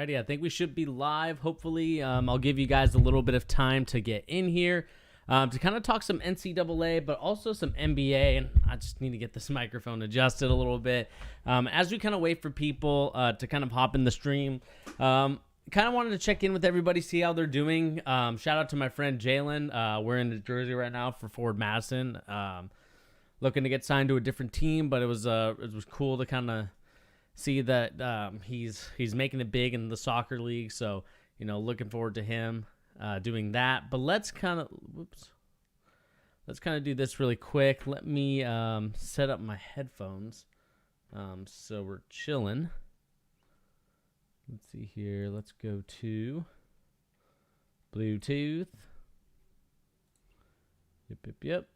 Alrighty, I think we should be live. Hopefully, I'll give you guys a little bit of time to get in here to kind of talk some NCAA, but also some NBA. And I just need to get this microphone adjusted a little bit as we kind of wait for people to kind of hop in the stream. Kind of wanted to check in with everybody, see how they're doing. Shout out to my friend Jalen. We're in New Jersey right now for Ford Madison. Looking to get signed to a different team, but it was cool to kind of see that he's making it big in the soccer league. So, looking forward to him doing that. But let's kind of do this really quick. Let me set up my headphones so we're chilling. Let's see here. Let's go to Bluetooth. Yep.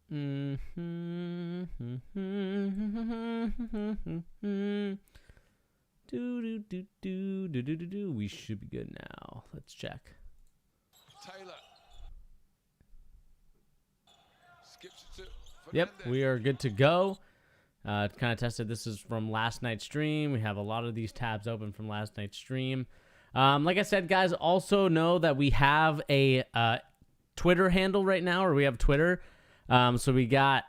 We should be good now. Let's check. Taylor. Yep, we are good to go. Kind of tested. This is from last night's stream. We have a lot of these tabs open from last night's stream. Like I said, guys, also know that we have a Twitter handle right now, or we have Twitter. So we got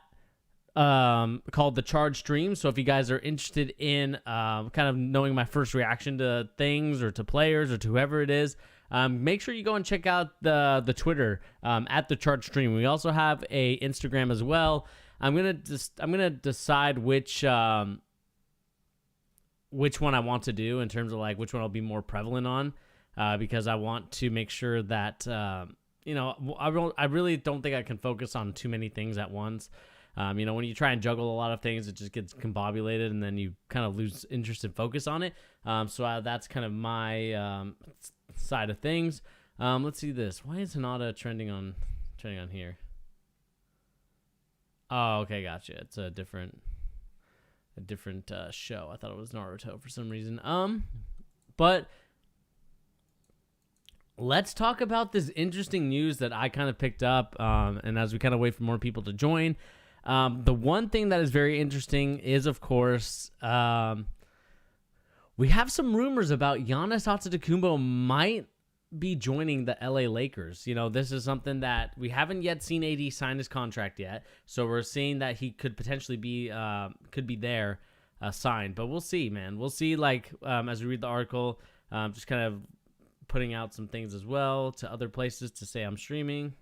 called the Charge Stream. So if you guys are interested in kind of knowing my first reaction to things or to players or to whoever it is, make sure you go and check out the Twitter at the Charge Stream. We also have a Instagram as well. I'm gonna decide which one I want to do in terms of like which one I'll be more prevalent on, because I want to make sure that I really don't think I can focus on too many things at once. When you try and juggle a lot of things, it just gets combobulated, and then you kind of lose interest and focus on it. So that's kind of my side of things. Let's see this. Why is Hinata trending on here? Oh, okay, gotcha. It's a different show. I thought it was Naruto for some reason. But let's talk about this interesting news that I kind of picked up. And as we kind of wait for more people to join, the one thing that is very interesting is, of course, we have some rumors about Giannis Antetokounmpo might be joining the LA Lakers. This is something that we haven't yet seen AD sign his contract yet. So we're seeing that he could potentially be there signed. But we'll see, man. We'll see, as we read the article, just kind of putting out some things as well to other places to say I'm streaming.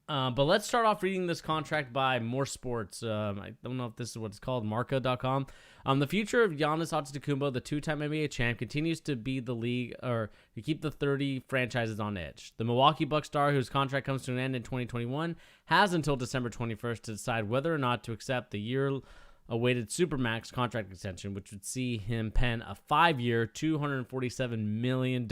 But let's start off reading this contract by More Sports. I don't know if this is what it's called, Marca.com. The future of Giannis Antetokounmpo, the two-time NBA champ, continues to be the league, or to keep the 30 franchises on edge. The Milwaukee Bucks star, whose contract comes to an end in 2021, has until December 21st to decide whether or not to accept the year-awaited Supermax contract extension, which would see him pen a 5-year, $247 million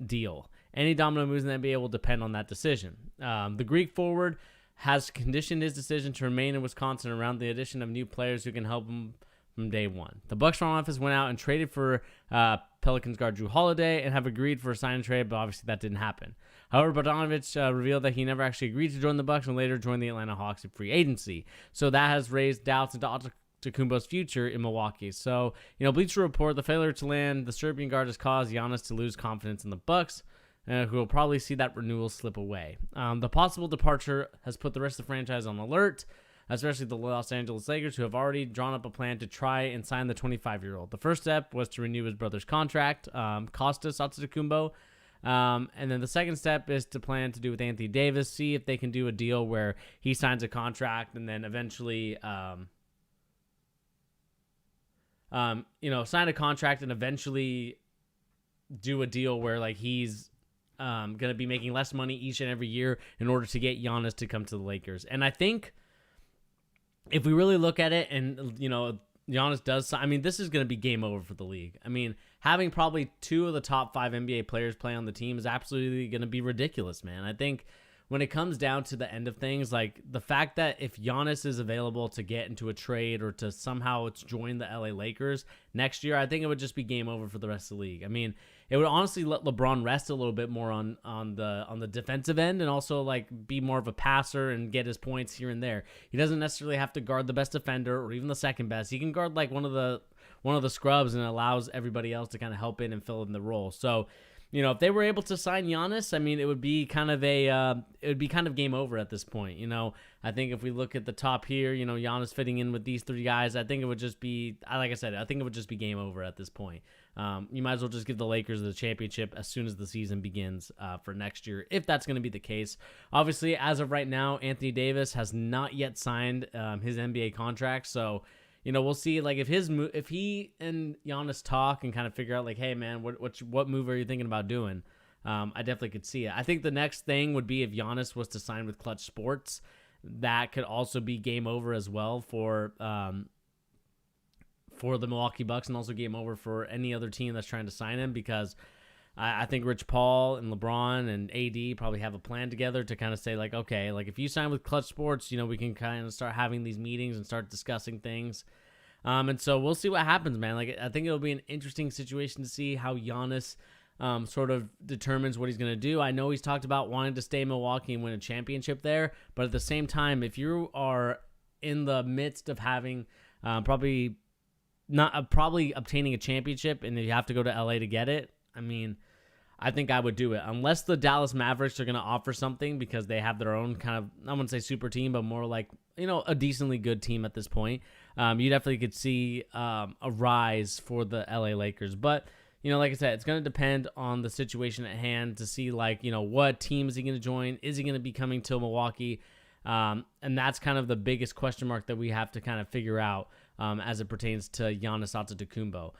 deal. Any domino moves in the NBA will depend on that decision. The Greek forward has conditioned his decision to remain in Wisconsin around the addition of new players who can help him from day one. The Bucks front office went out and traded for Pelicans guard Jrue Holiday and have agreed for a sign and trade, but obviously that didn't happen. However, Bogdanovich revealed that he never actually agreed to join the Bucks and later joined the Atlanta Hawks in free agency. So that has raised doubts into Antetokounmpo's future in Milwaukee. So, Bleacher Report, the failure to land the Serbian guard has caused Giannis to lose confidence in the Bucks, who will probably see that renewal slip away. The possible departure has put the rest of the franchise on alert, especially the Los Angeles Lakers, who have already drawn up a plan to try and sign the 25-year-old. The first step was to renew his brother's contract, Kostas Antetokounmpo, and then the second step is to plan to do with Anthony Davis, see if they can do a deal where he signs a contract and then eventually sign a contract and eventually do a deal where he's going to be making less money each and every year in order to get Giannis to come to the Lakers. And I think if we really look at it and, Giannis does, this is going to be game over for the league. Having probably 2 of the top 5 NBA players play on the team is absolutely going to be ridiculous, man. I think when it comes down to the end of things, like the fact that if Giannis is available to get into a trade or to somehow join the LA Lakers next year, I think it would just be game over for the rest of the league. I mean, it would honestly let LeBron rest a little bit more on the defensive end, and also like be more of a passer and get his points here and there. He doesn't necessarily have to guard the best defender or even the second best. He can guard like one of the scrubs, and it allows everybody else to kind of help in and fill in the role. So, you know, if they were able to sign Giannis, I mean, it would be kind of game over at this point. You know, I think if we look at the top here, you know, Giannis fitting in with these three guys, I think it would just be, like I said, I think it would just be game over at this point. You might as well just give the Lakers the championship as soon as the season begins for next year, if that's going to be the case. Obviously, as of right now, Anthony Davis has not yet signed his NBA contract, so, you know, we'll see. Like if he and Giannis talk and kind of figure out like, hey man, what move are you thinking about doing? I definitely could see it. I think the next thing would be if Giannis was to sign with Clutch Sports. That could also be game over as well for the Milwaukee Bucks, and also game over for any other team that's trying to sign him, because I think Rich Paul and LeBron and AD probably have a plan together to kind of say like, okay, like if you sign with Clutch Sports, you know, we can kind of start having these meetings and start discussing things. And so we'll see what happens, man. Like I think it'll be an interesting situation to see how Giannis sort of determines what he's going to do. I know he's talked about wanting to stay in Milwaukee and win a championship there, but at the same time, if you are in the midst of having probably obtaining a championship and you have to go to LA to get it, I mean, I think I would do it, unless the Dallas Mavericks are going to offer something, because they have their own kind of, I wouldn't say super team, but more like, you know, a decently good team at this point. You definitely could see a rise for the LA Lakers. But, you know, like I said, it's going to depend on the situation at hand to see, like, you know, what team is he going to join? Is he going to be coming to Milwaukee? And that's kind of the biggest question mark that we have to kind of figure out as it pertains to Giannis Antetokounmpo.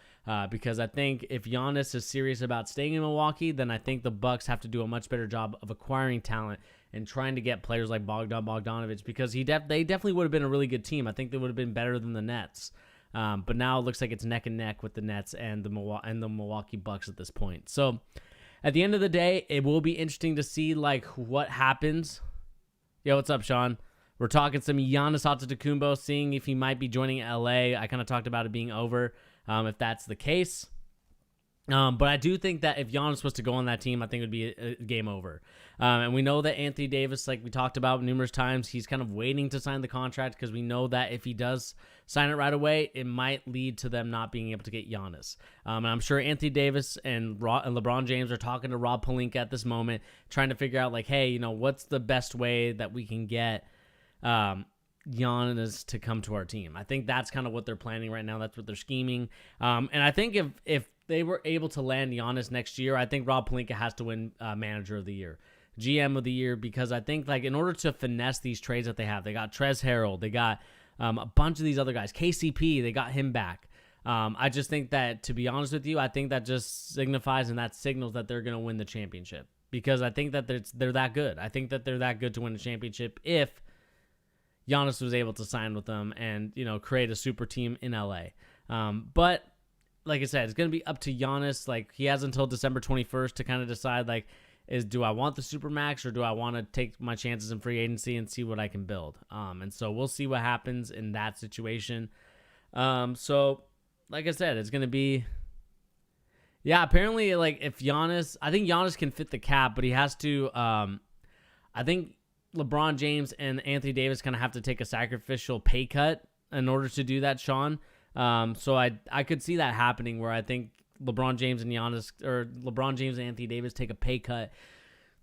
Because I think if Giannis is serious about staying in Milwaukee, then I think the Bucks have to do a much better job of acquiring talent and trying to get players like Bogdanovich, because they definitely would have been a really good team. I think they would have been better than the Nets. But now it looks like it's neck and neck with the Nets and the Milwaukee Bucks at this point. So at the end of the day, it will be interesting to see like what happens. Yo, what's up, Sean? We're talking some Giannis Antetokounmpo, seeing if he might be joining LA. I kind of talked about it being over, if that's the case. But I do think that if Giannis was to go on that team, I think it would be a game over. And we know that Anthony Davis, like we talked about numerous times, he's kind of waiting to sign the contract, because we know that if he does sign it right away, it might lead to them not being able to get Giannis. And I'm sure Anthony Davis and LeBron James are talking to Rob Pelinka at this moment, trying to figure out like, hey, you know, what's the best way that we can get Giannis to come to our team. I think that's kind of what they're planning right now. That's what they're scheming. And I think if they were able to land Giannis next year, I think Rob Pelinka has to win Manager of the Year, GM of the Year, because I think like in order to finesse these trades that they have, they got Trez Harrell, they got a bunch of these other guys, KCP, they got him back. I just think that, to be honest with you, I think that just signifies and that signals that they're going to win the championship, because I think that they're that good. I think that they're that good to win a championship if Giannis was able to sign with them and, you know, create a super team in LA. But like I said, it's going to be up to Giannis. Like, he has until December 21st to kind of decide, like, do I want the Supermax, or do I want to take my chances in free agency and see what I can build? And so we'll see what happens in that situation. So like I said, it's going to be, yeah, apparently, like, if Giannis, I think Giannis can fit the cap, but he has to, I think LeBron James and Anthony Davis kind of have to take a sacrificial pay cut in order to do that, Sean. So I could see that happening, where I think LeBron James and Anthony Davis take a pay cut.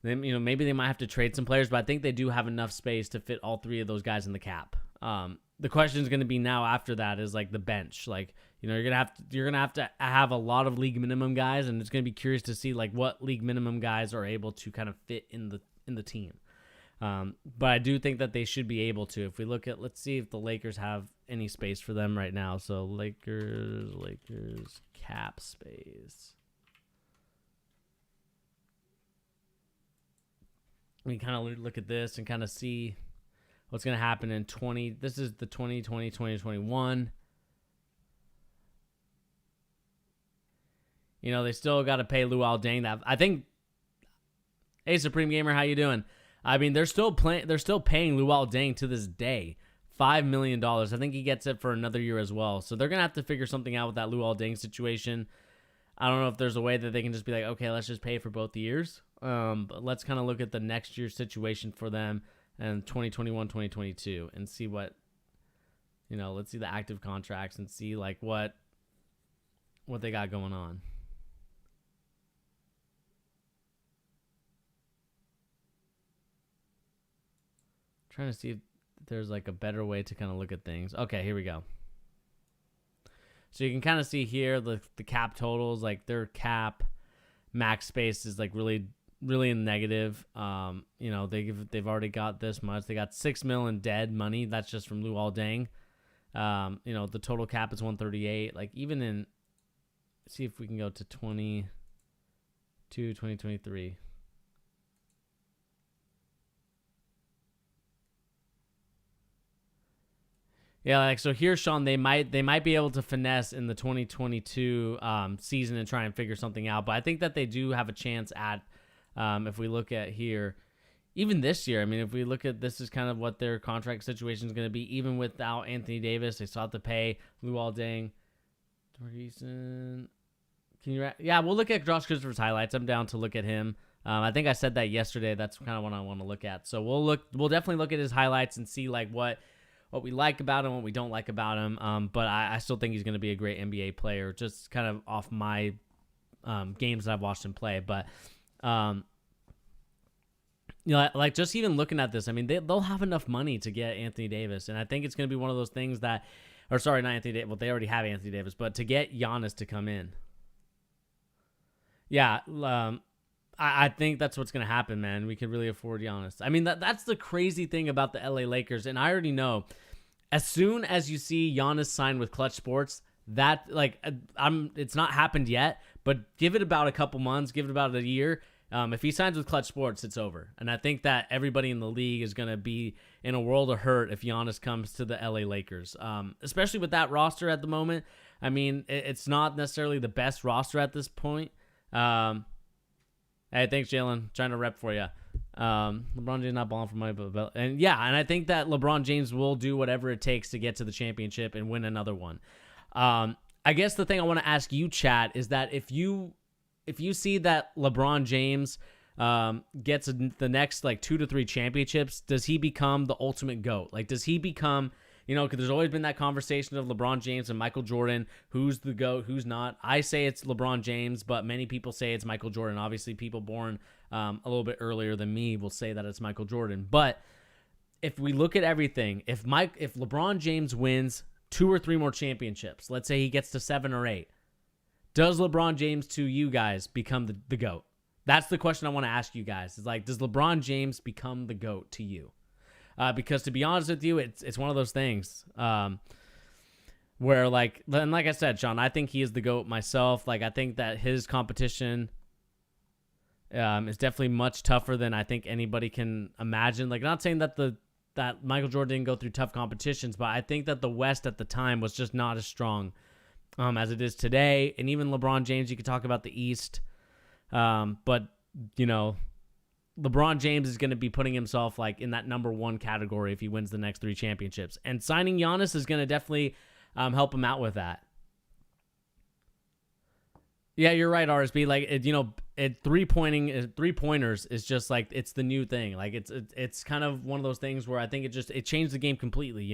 Then, you know, maybe they might have to trade some players, but I think they do have enough space to fit all three of those guys in the cap. The question is going to be now after that is like the bench. Like, you know, you're gonna have to have a lot of league minimum guys, and it's going to be curious to see like what league minimum guys are able to kind of fit in the team. But I do think that they should be able to. If we look at, let's see if the Lakers have any space for them right now. So Lakers cap space. We kind of look at this and kind of see what's going to happen in this is the 2020, 2021. You know, they still got to pay Luol Deng that. I think, hey, Supreme Gamer, how you doing? I mean, they're still paying Luol Deng to this day $5 million. I think he gets it for another year as well. So they're gonna have to figure something out with that Luol Deng situation. I don't know if there's a way that they can just be like, okay, let's just pay for both years. But let's kind of look at the next year's situation for them and 2021, 2022 and see what, let's see the active contracts and see like what they got going on. Trying to see if there's like a better way to kind of look at things. Okay, here we go. So you can kind of see here the cap totals, like their cap max space is like really in negative. They've already got this much. They got $6 million in dead money. That's just from Luol Deng. The total cap is 138. Like even in, see if we can go to 2023. Yeah, like so here, Sean, they might be able to finesse in the 2022 season and try and figure something out. But I think that they do have a chance at, if we look at here, even this year. I mean, if we look at this is kind of what their contract situation is going to be. Even without Anthony Davis, they still have to pay Luol Deng. Yeah, we'll look at Josh Christopher's highlights. I'm down to look at him. I think I said that yesterday. That's kind of what I want to look at. So we'll definitely look at his highlights and see like what we like about him, what we don't like about him. But I still think he's going to be a great NBA player, just kind of off my games that I've watched him play. But, like just even looking at this, I mean, they'll have enough money to get Anthony Davis. And I think it's going to be one of those things that, or sorry, not Anthony Davis. Well, they already have Anthony Davis, but to get Giannis to come in. Yeah, I think that's what's going to happen, man. We could really afford Giannis. I mean, that's the crazy thing about the LA Lakers, and I already know, as soon as you see Giannis sign with Clutch Sports, that, like, it's not happened yet, but give it about a couple months, give it about a year. If he signs with Clutch Sports, it's over. And I think that everybody in the league is going to be in a world of hurt if Giannis comes to the LA Lakers, especially with that roster at the moment. I mean, it's not necessarily the best roster at this point. Hey, thanks, Jalen. Trying to rep for you. LeBron James not balling for money, but and I think that LeBron James will do whatever it takes to get to the championship and win another one. I guess the thing I want to ask you, chat, is that if you see that LeBron James gets the next like 2 to 3 championships, does he become the ultimate GOAT? Like, does he become? Because there's always been that conversation of LeBron James and Michael Jordan. Who's the GOAT? Who's not? I say it's LeBron James, but many people say it's Michael Jordan. Obviously, people born a little bit earlier than me will say that it's Michael Jordan. But if we look at everything, if LeBron James wins 2 or 3 more championships, let's say he gets to 7 or 8, does LeBron James to you guys become the GOAT? That's the question I want to ask you guys. Is like, does LeBron James become the GOAT to you? Because to be honest with you, it's one of those things where like I said, Sean, I think he is the GOAT myself. Like I think that his competition is definitely much tougher than I think anybody can imagine. Like not saying that that Michael Jordan didn't go through tough competitions, but I think that the West at the time was just not as strong as it is today. And even LeBron James, you could talk about the East, but LeBron James is going to be putting himself like in that number 1 category if he wins the next 3 championships. And signing Giannis is going to definitely help him out with that. Yeah, you're right, RSB. Like, three-pointers is just like, it's the new thing. Like, it's kind of one of those things where I think it changed the game completely,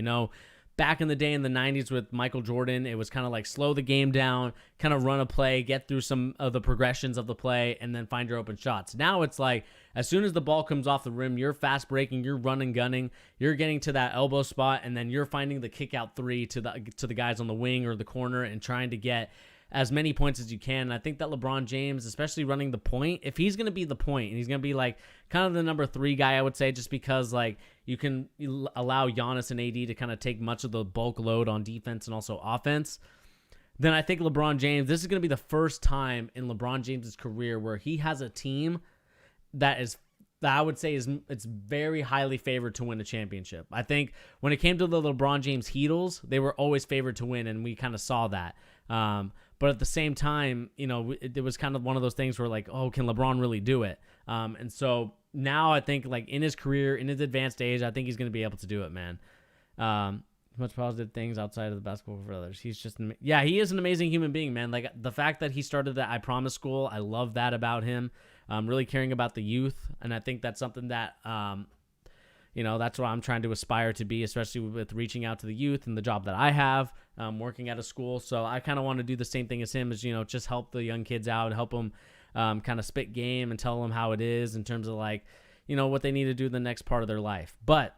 Back in the day in the 90s with Michael Jordan, it was kind of like slow the game down, kind of run a play, get through some of the progressions of the play, and then find your open shots. Now it's like as soon as the ball comes off the rim, you're fast breaking, you're running, gunning, you're getting to that elbow spot, and then you're finding the kick out 3 to the guys on the wing or the corner and trying to get as many points as you can. And I think that LeBron James, especially running the point, if he's going to be the point and he's going to be like kind of the number 3 guy, I would say, just because like you can allow Giannis and AD to kind of take much of the bulk load on defense and also offense, then I think LeBron James, this is going to be the first time in LeBron James's career where he has a team that I would say it's very highly favored to win a championship. I think when it came to the LeBron James Heatles, they were always favored to win, and we kind of saw that. But at the same time, it was kind of one of those things where like, oh, can LeBron really do it? And so now I think like in his career, in his advanced age, I think he's going to be able to do it, man. Much positive things outside of the basketball for others. He's just, he is an amazing human being, man. Like the fact that he started the I Promise School, I love that about him. Really caring about the youth, and I think that's something that, that's what I'm trying to aspire to be, especially with reaching out to the youth and the job that I have, working at a school. So I kind of want to do the same thing as him, as just help the young kids out, help them kind of spit game and tell them how it is in terms of like, what they need to do in the next part of their life. But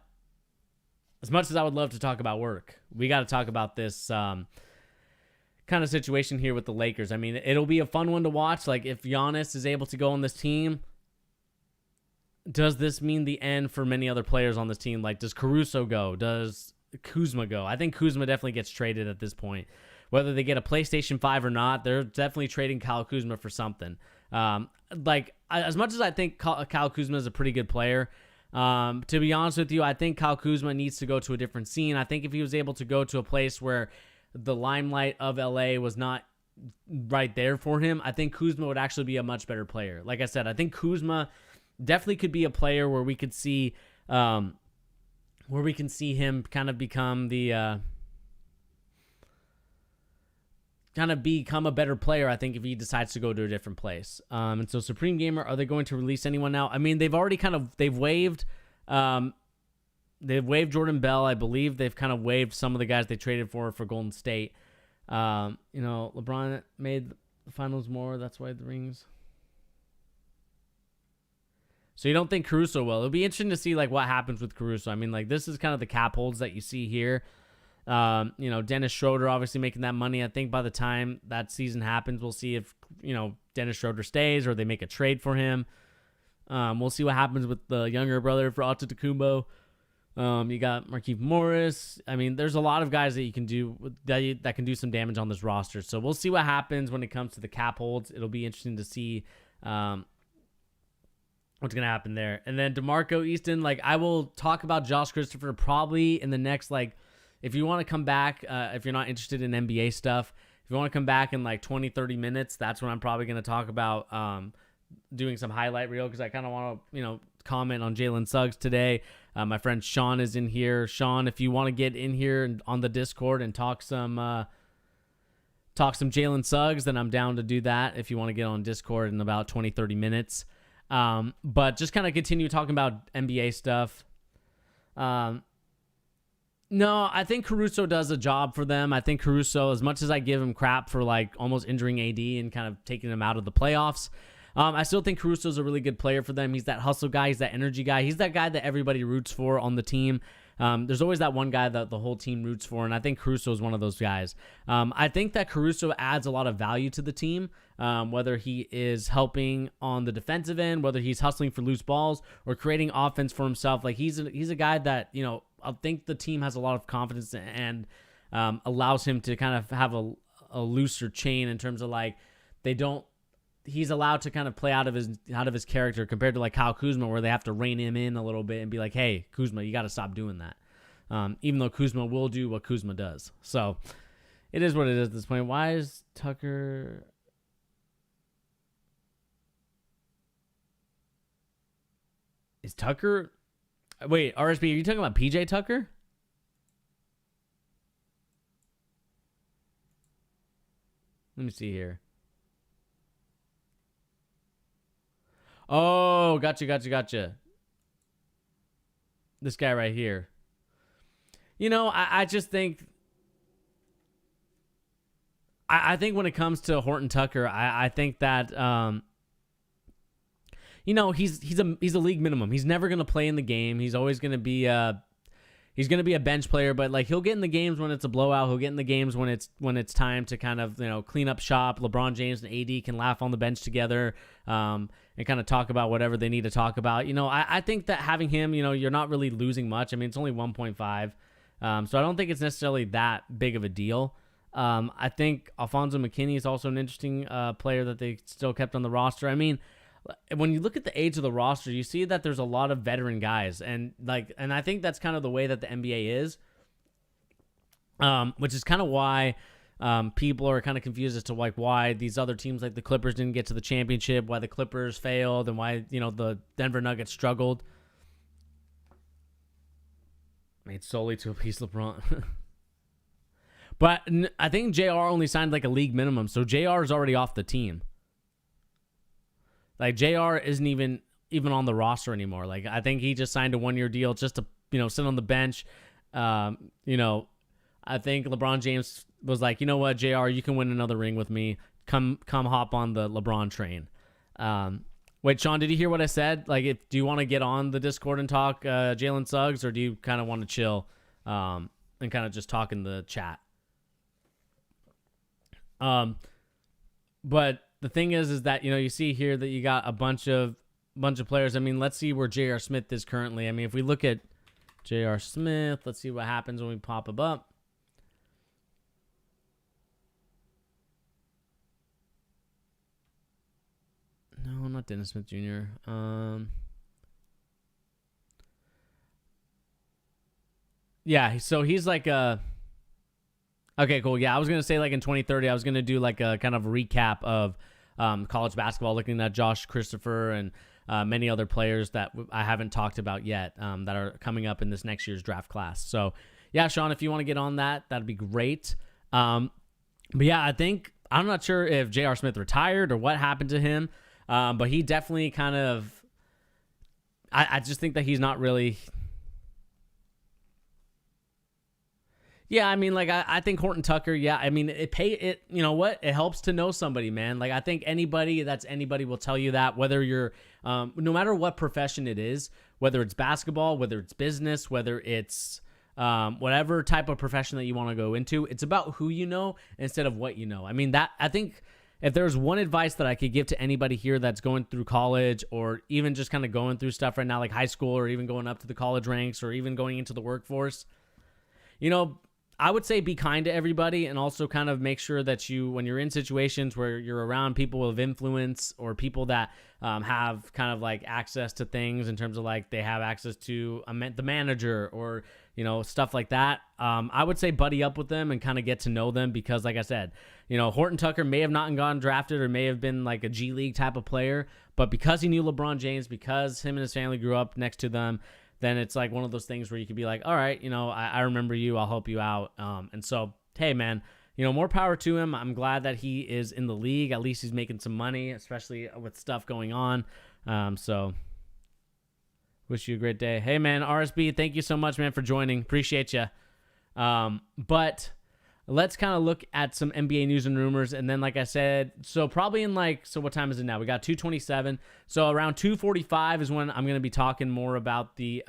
as much as I would love to talk about work, we got to talk about this kind of situation here with the Lakers. I mean, it'll be a fun one to watch. Like if Giannis is able to go on this team, does this mean the end for many other players on this team? Like, does Caruso go? Does Kuzma go? I think Kuzma definitely gets traded at this point. Whether they get a PlayStation 5 or not, they're definitely trading Kyle Kuzma for something. As much as I think Kyle Kuzma is a pretty good player, to be honest with you, I think Kyle Kuzma needs to go to a different scene. I think if he was able to go to a place where the limelight of LA was not right there for him, I think Kuzma would actually be a much better player. Like I said, I think Kuzma definitely could be a player where we could see, him kind of become become a better player, I think, if he decides to go to a different place. And so Supreme Gamer, are they going to release anyone now? I mean, they've already they've waived Jordan Bell. I believe they've kind of waived some of the guys they traded for Golden State. LeBron made the finals more. That's why the rings. So you don't think Caruso will? It'll be interesting to see like what happens with Caruso. I mean, like this is kind of the cap holds that you see here. Dennis Schroeder obviously making that money. I think by the time that season happens, we'll see if, Dennis Schroeder stays or they make a trade for him. We'll see what happens with the younger brother for Antetokounmpo. You got Markieff Morris. I mean, there's a lot of guys that you can do that can do some damage on this roster. So we'll see what happens when it comes to the cap holds. It'll be interesting to see, what's going to happen there. And then DeMarco Easton, like I will talk about Josh Christopher probably in the next, like, if you want to come back, if you're not interested in NBA stuff, if you want to come back in like 20, 30 minutes, that's when I'm probably going to talk about doing some highlight reel because I kind of want to, comment on Jalen Suggs today. My friend Sean is in here. Sean, if you want to get in here and on the Discord and talk some Jalen Suggs, then I'm down to do that if you want to get on Discord in about 20, 30 minutes. But just kind of continue talking about NBA stuff. No, I think Caruso does a job for them. I think Caruso, as much as I give him crap for like almost injuring AD and kind of taking him out of the playoffs, I still think Caruso is a really good player for them. He's that hustle guy. He's that energy guy. He's that guy that everybody roots for on the team. There's always that one guy that the whole team roots for, and I think Caruso is one of those guys. I think that Caruso adds a lot of value to the team, whether he is helping on the defensive end, whether he's hustling for loose balls, or creating offense for himself. Like he's a guy that, I think the team has a lot of confidence and allows him to kind of have a looser chain in terms of like he's allowed to kind of play out of his character compared to like Kyle Kuzma, where they have to rein him in a little bit and be like, hey, Kuzma, you got to stop doing that. Even though Kuzma will do what Kuzma does. So it is what it is at this point. Why is Tucker... Is Tucker... Wait, RSB, are you talking about PJ Tucker? Let me see here. Oh, gotcha. This guy right here. I just think... I think when it comes to Horton Tucker, I think that... he's a league minimum. He's never going to play in the game. He's always going to be he's going to be a bench player, but like he'll get in the games when it's a blowout. He'll get in the games when it's time to kind of, clean up shop. LeBron James and AD can laugh on the bench together and kind of talk about whatever they need to talk about. I think that having him, you're not really losing much. I mean, it's only 1.5. So I don't think it's necessarily that big of a deal. I think Alfonzo Mckinney is also an interesting player that they still kept on the roster. I mean, when you look at the age of the roster, you see that there's a lot of veteran guys, and I think that's kind of the way that the NBA is, which is kind of why People are kind of confused as to like why these other teams like the Clippers didn't get to the championship, why the Clippers failed, and why the Denver Nuggets struggled. Made solely to appease LeBron. But I think JR only signed like a league minimum, so JR is already off the team. Like JR isn't even on the roster anymore. Like I think he just signed a 1-year deal just to sit on the bench. I think LeBron James was like, you know what, JR, you can win another ring with me. Come hop on the LeBron train. Wait, Sean, did you hear what I said? Like, do you want to get on the Discord and talk Jalen Suggs, or do you kind of want to chill and kind of just talk in the chat? But the thing is that you see here that you got a bunch of players. I mean, let's see where J.R. Smith is currently. I mean, if we look at J.R. Smith, let's see what happens when we pop him up. No, not Dennis Smith Jr. Yeah, so he's like a... Okay, cool. Yeah, I was going to say like in 2030, I was going to do like a kind of recap of college basketball, looking at Josh Christopher and many other players that I haven't talked about yet that are coming up in this next year's draft class. So, yeah, Sean, if you want to get on that, that'd be great. But yeah, I'm not sure if J.R. Smith retired or what happened to him, but he definitely kind of, I just think that he's not really... Yeah, I mean, like, I think Horton Tucker, yeah, I mean, you know what? It helps to know somebody, man. Like, I think anybody will tell you that, whether you're, no matter what profession it is, whether it's basketball, whether it's business, whether it's whatever type of profession that you want to go into, it's about who you know instead of what you know. I mean, I think if there's one advice that I could give to anybody here that's going through college or even just kind of going through stuff right now, like high school or even going up to the college ranks or even going into the workforce, I would say be kind to everybody, and also kind of make sure that when you're in situations where you're around people of influence or people that have kind of like access to things in terms of like they have access to the manager or, stuff like that. I would say buddy up with them and kind of get to know them because, like I said, Horton Tucker may have not gotten drafted or may have been like a G League type of player, but because he knew LeBron James, because him and his family grew up next to them, then it's like one of those things where you could be like, all right, I remember you, I'll help you out. And so, hey, man, more power to him. I'm glad that he is in the league. At least he's making some money, especially with stuff going on. So wish you a great day. Hey, man, RSB, thank you so much, man, for joining. Appreciate you. But let's kind of look at some NBA news and rumors. And then, like I said, so probably in so what time is it now? We got 2:27. So around 2:45 is when I'm going to be talking more about the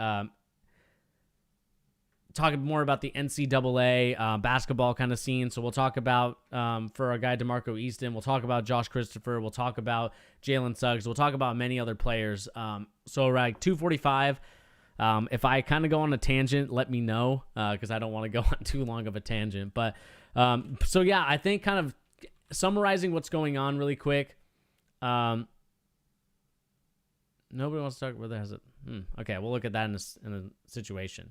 NCAA basketball kind of scene. So we'll talk about, for our guy DeMarco Easton, we'll talk about Josh Christopher. We'll talk about Jalen Suggs. We'll talk about many other players. So around 2:45, if I kind of go on a tangent, let me know, because I don't want to go on too long of a tangent. But so yeah, I think kind of summarizing what's going on really quick. Nobody wants to talk about that. Okay, we'll look at that in a situation.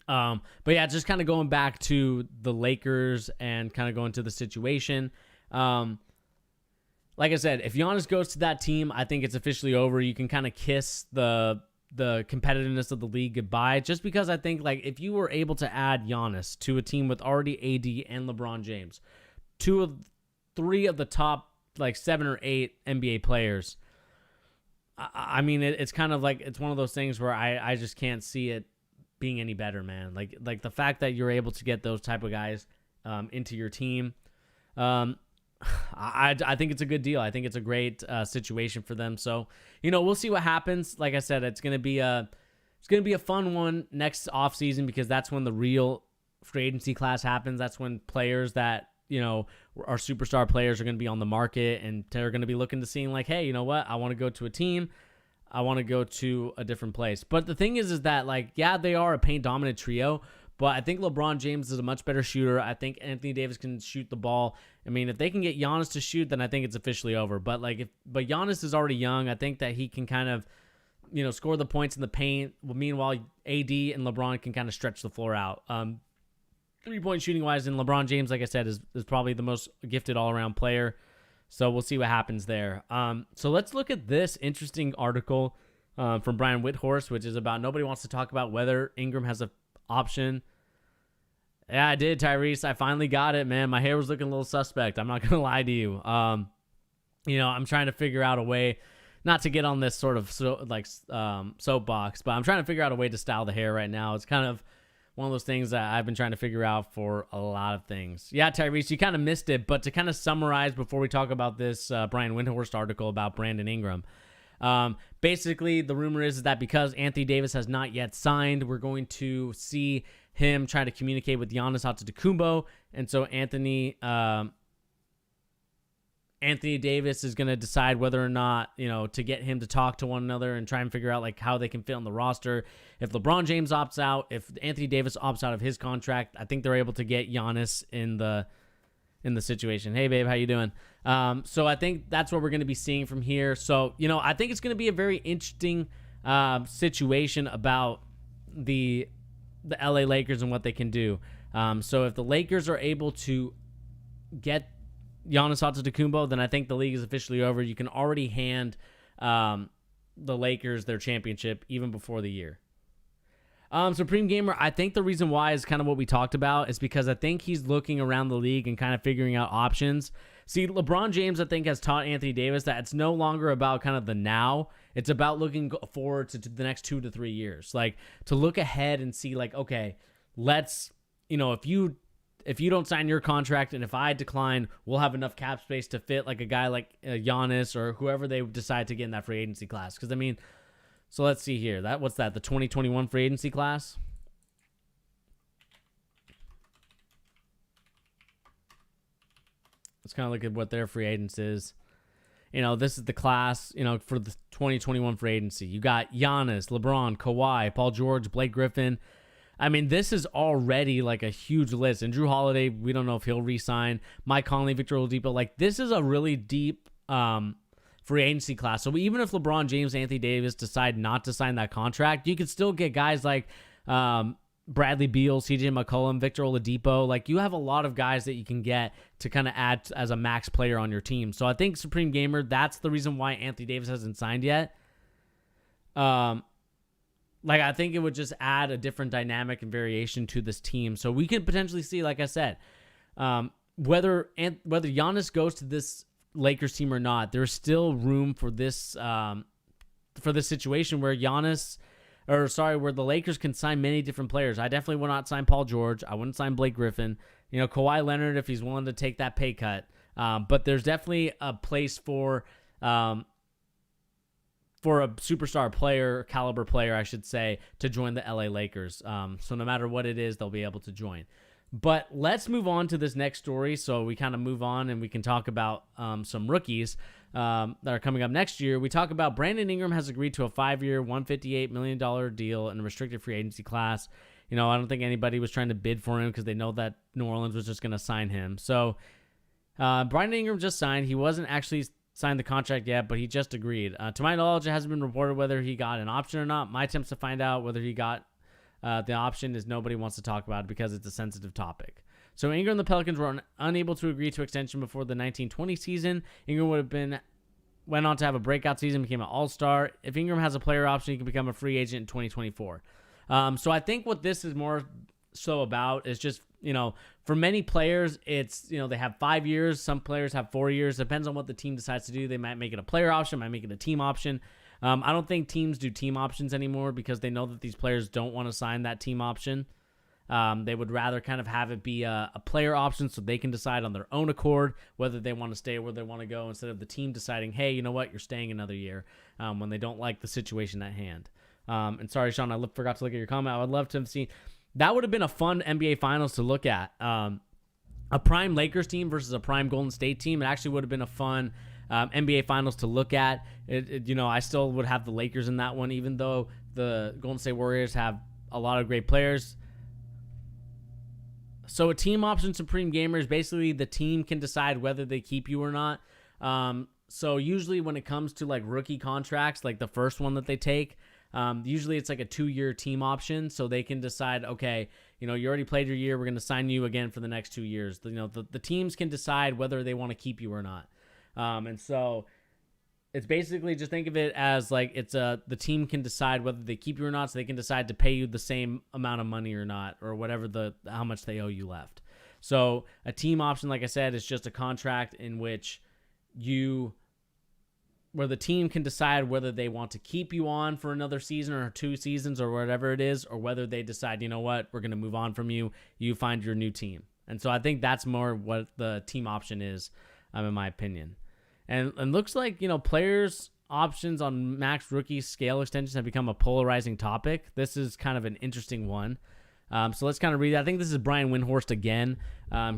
But yeah, just kind of going back to the Lakers and kind of going to the situation. Like I said, if Giannis goes to that team, I think it's officially over. You can kind of kiss the competitiveness of the league goodbye, just because I think like if you were able to add Giannis to a team with already AD and LeBron James, three of the top like 7 or 8 NBA players, I mean it's kind of like it's one of those things where I just can't see it being any better, man. Like the fact that you're able to get those type of guys into your team. I think it's a good deal. I think it's a great situation for them. So, we'll see what happens. Like I said, it's going to be a fun one next offseason because that's when the real free agency class happens. That's when players that, are superstar players are going to be on the market and they're going to be looking to seeing like, hey, you know what? I want to go to a team. I want to go to a different place. But the thing is that like, yeah, they are a paint dominant trio, but I think LeBron James is a much better shooter. I think Anthony Davis can shoot the ball. I mean, if they can get Giannis to shoot, then I think it's officially over. But but Giannis is already young. I think that he can kind of, score the points in the paint. Meanwhile, AD and LeBron can kind of stretch the floor out. 3-point shooting wise, and LeBron James, like I said, is probably the most gifted all-around player. So we'll see what happens there. So let's look at this interesting article from Brian Whithorse, which is about nobody wants to talk about whether Ingram has an option. Yeah, I did, Tyrese. I finally got it, man. My hair was looking a little suspect. I'm not going to lie to you. I'm trying to figure out a way, not to get on this sort of soapbox, but I'm trying to figure out a way to style the hair right now. It's kind of one of those things that I've been trying to figure out for a lot of things. Yeah, Tyrese, you kind of missed it, but to kind of summarize before we talk about this Brian Windhorst article about Brandon Ingram, basically the rumor is that because Anthony Davis has not yet signed, we're going to see him try to communicate with Giannis Antetokounmpo, and so Anthony Davis is going to decide whether or not, to get him to talk to one another and try and figure out how they can fit on the roster. If LeBron James opts out, if Anthony Davis opts out of his contract, I think they're able to get Giannis in the situation. Hey, babe, how you doing? So I think that's what we're going to be seeing from here. So, I think it's going to be a very interesting situation about the LA Lakers and what they can do. So if the Lakers are able to get Giannis Antetokounmpo, then I think the league is officially over. You can already hand the Lakers their championship even before the year. Supreme Gamer, I think the reason why is kind of what we talked about is because I think he's looking around the league and kind of figuring out options. See, LeBron James, I think, has taught Anthony Davis that it's no longer about kind of the now. It's about looking forward to the next 2 to 3 years. To look ahead and see, okay, let's, if you don't sign your contract and if I decline, we'll have enough cap space to fit a guy like Giannis or whoever they decide to get in that free agency class. Because, so let's see here. What's that? The 2021 free agency class? Let's kind of look at what their free agents is. This is the class, for the 2021 free agency. You got Giannis, LeBron, Kawhi, Paul George, Blake Griffin. This is already a huge list. And Drew Holiday, we don't know if he'll re-sign. Mike Conley, Victor Oladipo. This is a really deep free agency class. So even if LeBron James, Anthony Davis decide not to sign that contract, you could still get guys like Bradley Beal, CJ McCollum, Victor Oladipo. You have a lot of guys that you can get to kind of add as a max player on your team. So I think Supreme Gamer, that's the reason why Anthony Davis hasn't signed yet. I think it would just add a different dynamic and variation to this team. So we could potentially see, like I said, whether Giannis goes to this Lakers team or not, there's still room for this situation where where the Lakers can sign many different players. I definitely would not sign Paul George. I wouldn't sign Blake Griffin. Kawhi Leonard if he's willing to take that pay cut. But there's definitely a place for a superstar player, caliber player, I should say, to join the LA Lakers. So no matter what it is, they'll be able to join. But let's move on to this next story. So we kind of move on and we can talk about some rookies that are coming up next year. We talk about Brandon Ingram has agreed to a 5-year, $158 million deal in a restricted free agency class. I don't think anybody was trying to bid for him because they know that New Orleans was just going to sign him. So Brandon Ingram just signed. He wasn't actually signed the contract yet, but he just agreed. To my knowledge, it hasn't been reported whether he got an option or not. My attempts to find out whether he got the option is nobody wants to talk about it because it's a sensitive topic. So Ingram and the Pelicans were unable to agree to extension before the 1920 season. Ingram went on to have a breakout season, became an all-star. If Ingram has a player option, he can become a free agent in 2024. So I think what this is more so about is just, for many players, it's, they have 5 years. Some players have 4 years. Depends on what the team decides to do. They might make it a player option, might make it a team option. I don't think teams do team options anymore because they know that these players don't want to sign that team option. They would rather kind of have it be a player option so they can decide on their own accord whether they want to stay or where they want to go instead of the team deciding, hey, you know what, you're staying another year when they don't like the situation at hand. And sorry, Sean, I forgot to look at your comment. I would love to have seen. That would have been a fun NBA Finals to look at. A prime Lakers team versus a prime Golden State team. It actually would have been a fun NBA Finals to look at. I still would have the Lakers in that one, even though the Golden State Warriors have a lot of great players. So a team option, Supreme Gamer, is basically the team can decide whether they keep you or not. So usually when it comes to rookie contracts, the first one that they take, Usually it's like a 2-year team option, so they can decide, okay, you already played your year, we're going to sign you again for the next 2 years. The teams can decide whether they want to keep you or not. And so it's basically, just think of it as like the team can decide whether they keep you or not, so they can decide to pay you the same amount of money or not, or whatever how much they owe you left. So a team option, like I said, is just a contract in which where the team can decide whether they want to keep you on for another season or 2 seasons or whatever it is, or whether they decide, you know what, we're going to move on from you. You find your new team. And so I think that's more what the team option is, in my opinion. And looks like, players' options on max rookie scale extensions have become a polarizing topic. This is kind of an interesting one. So let's kind of read it. I think this is Brian Windhorst again.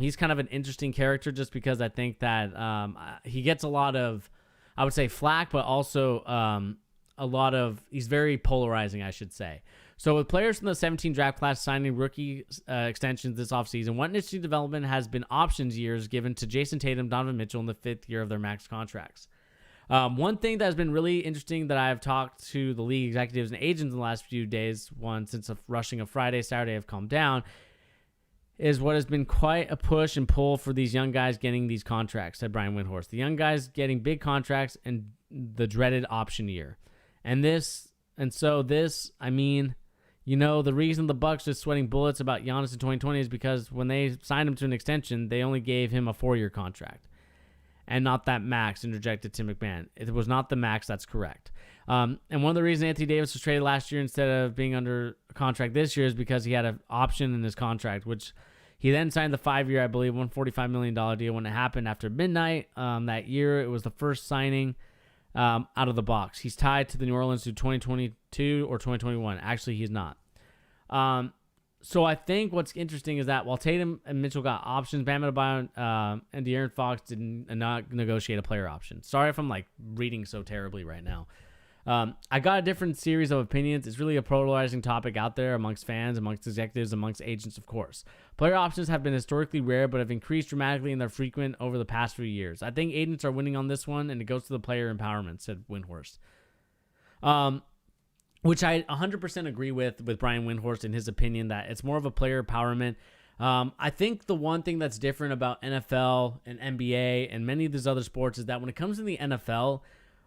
He's kind of an interesting character just because I think that he gets a lot of, I would say, flack, but also he's very polarizing, I should say. So with players from the 17 draft class signing rookie extensions this offseason, one interesting development has been options years given to Jason Tatum, Donovan Mitchell in the 5th year of their max contracts. One thing that has been really interesting that I've talked to the league executives and agents in the last few days, since the rushing of Friday, Saturday have calmed down, is what has been quite a push and pull for these young guys getting these contracts, said Brian Windhorst. The young guys getting big contracts and the dreaded option year. The reason the Bucks are sweating bullets about Giannis in 2020 is because when they signed him to an extension, they only gave him a 4-year contract. And not that max, interjected Tim McMahon. It was not the max, that's correct. And one of the reasons Anthony Davis was traded last year instead of being under contract this year is because he had an option in his contract, which he then signed the 5-year, I believe, $145 million deal when it happened after midnight. That year, it was the first signing out of the box. He's tied to the New Orleans to 2022 or 2021. Actually, he's not. So I think what's interesting is that while Tatum and Mitchell got options, Bam Adebayo and De'Aaron Fox did not negotiate a player option. Sorry if I'm reading so terribly right now. I got a different series of opinions. It's really a polarizing topic out there amongst fans, amongst executives, amongst agents, of course. Player options have been historically rare, but have increased dramatically in their frequent over the past few years. I think agents are winning on this one, and it goes to the player empowerment, said Windhorst. Which I 100% agree with Brian Windhorst in his opinion that it's more of a player empowerment. I think the one thing that's different about NFL and NBA and many of these other sports is that when it comes to the NFL,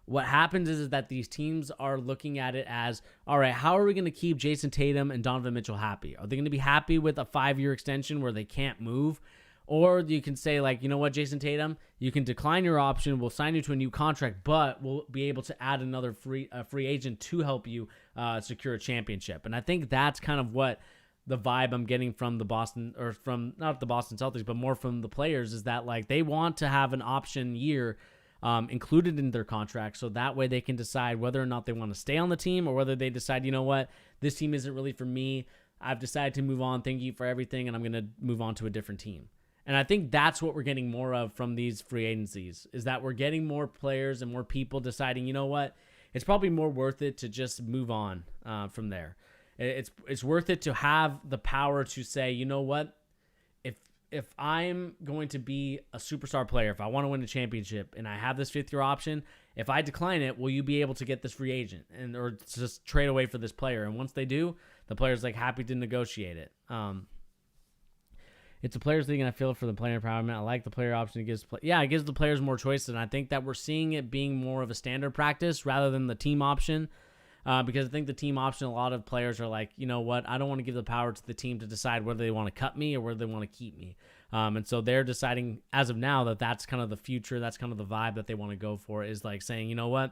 what happens is that these teams are looking at it as, all right, how are we going to keep Jason Tatum and Donovan Mitchell happy? Are they going to be happy with a 5-year extension where they can't move? Or you can say, you know what, Jason Tatum, you can decline your option. We'll sign you to a new contract, but we'll be able to add another free agent to help you secure a championship. And I think that's kind of what the vibe I'm getting from the Boston, or from not the Boston Celtics, but more from the players, is that they want to have an option year included in their contract, so that way they can decide whether or not they want to stay on the team, or whether they decide, you know what, this team isn't really for me. I've decided to move on. Thank you for everything, and I'm going to move on to a different team. And I think that's what we're getting more of from these free agencies, is that we're getting more players and more people deciding, you know what, it's probably more worth it to just move on from there. It's worth it to have the power to say, you know what, if I'm going to be a superstar player, if I want to win a championship and I have this 5th year option, if I decline it, will you be able to get this free agent or just trade away for this player? And once they do, the player's happy to negotiate it. It's a player's league, and I feel for the player empowerment. I like the player option. It gives the players more choices, and I think that we're seeing it being more of a standard practice rather than the team option. Because I think the team option, a lot of players are like, you know what, I don't want to give the power to the team to decide whether they want to cut me or whether they want to keep me. And so they're deciding as of now that's kind of the future, that's kind of the vibe that they want to go for, is saying, you know what,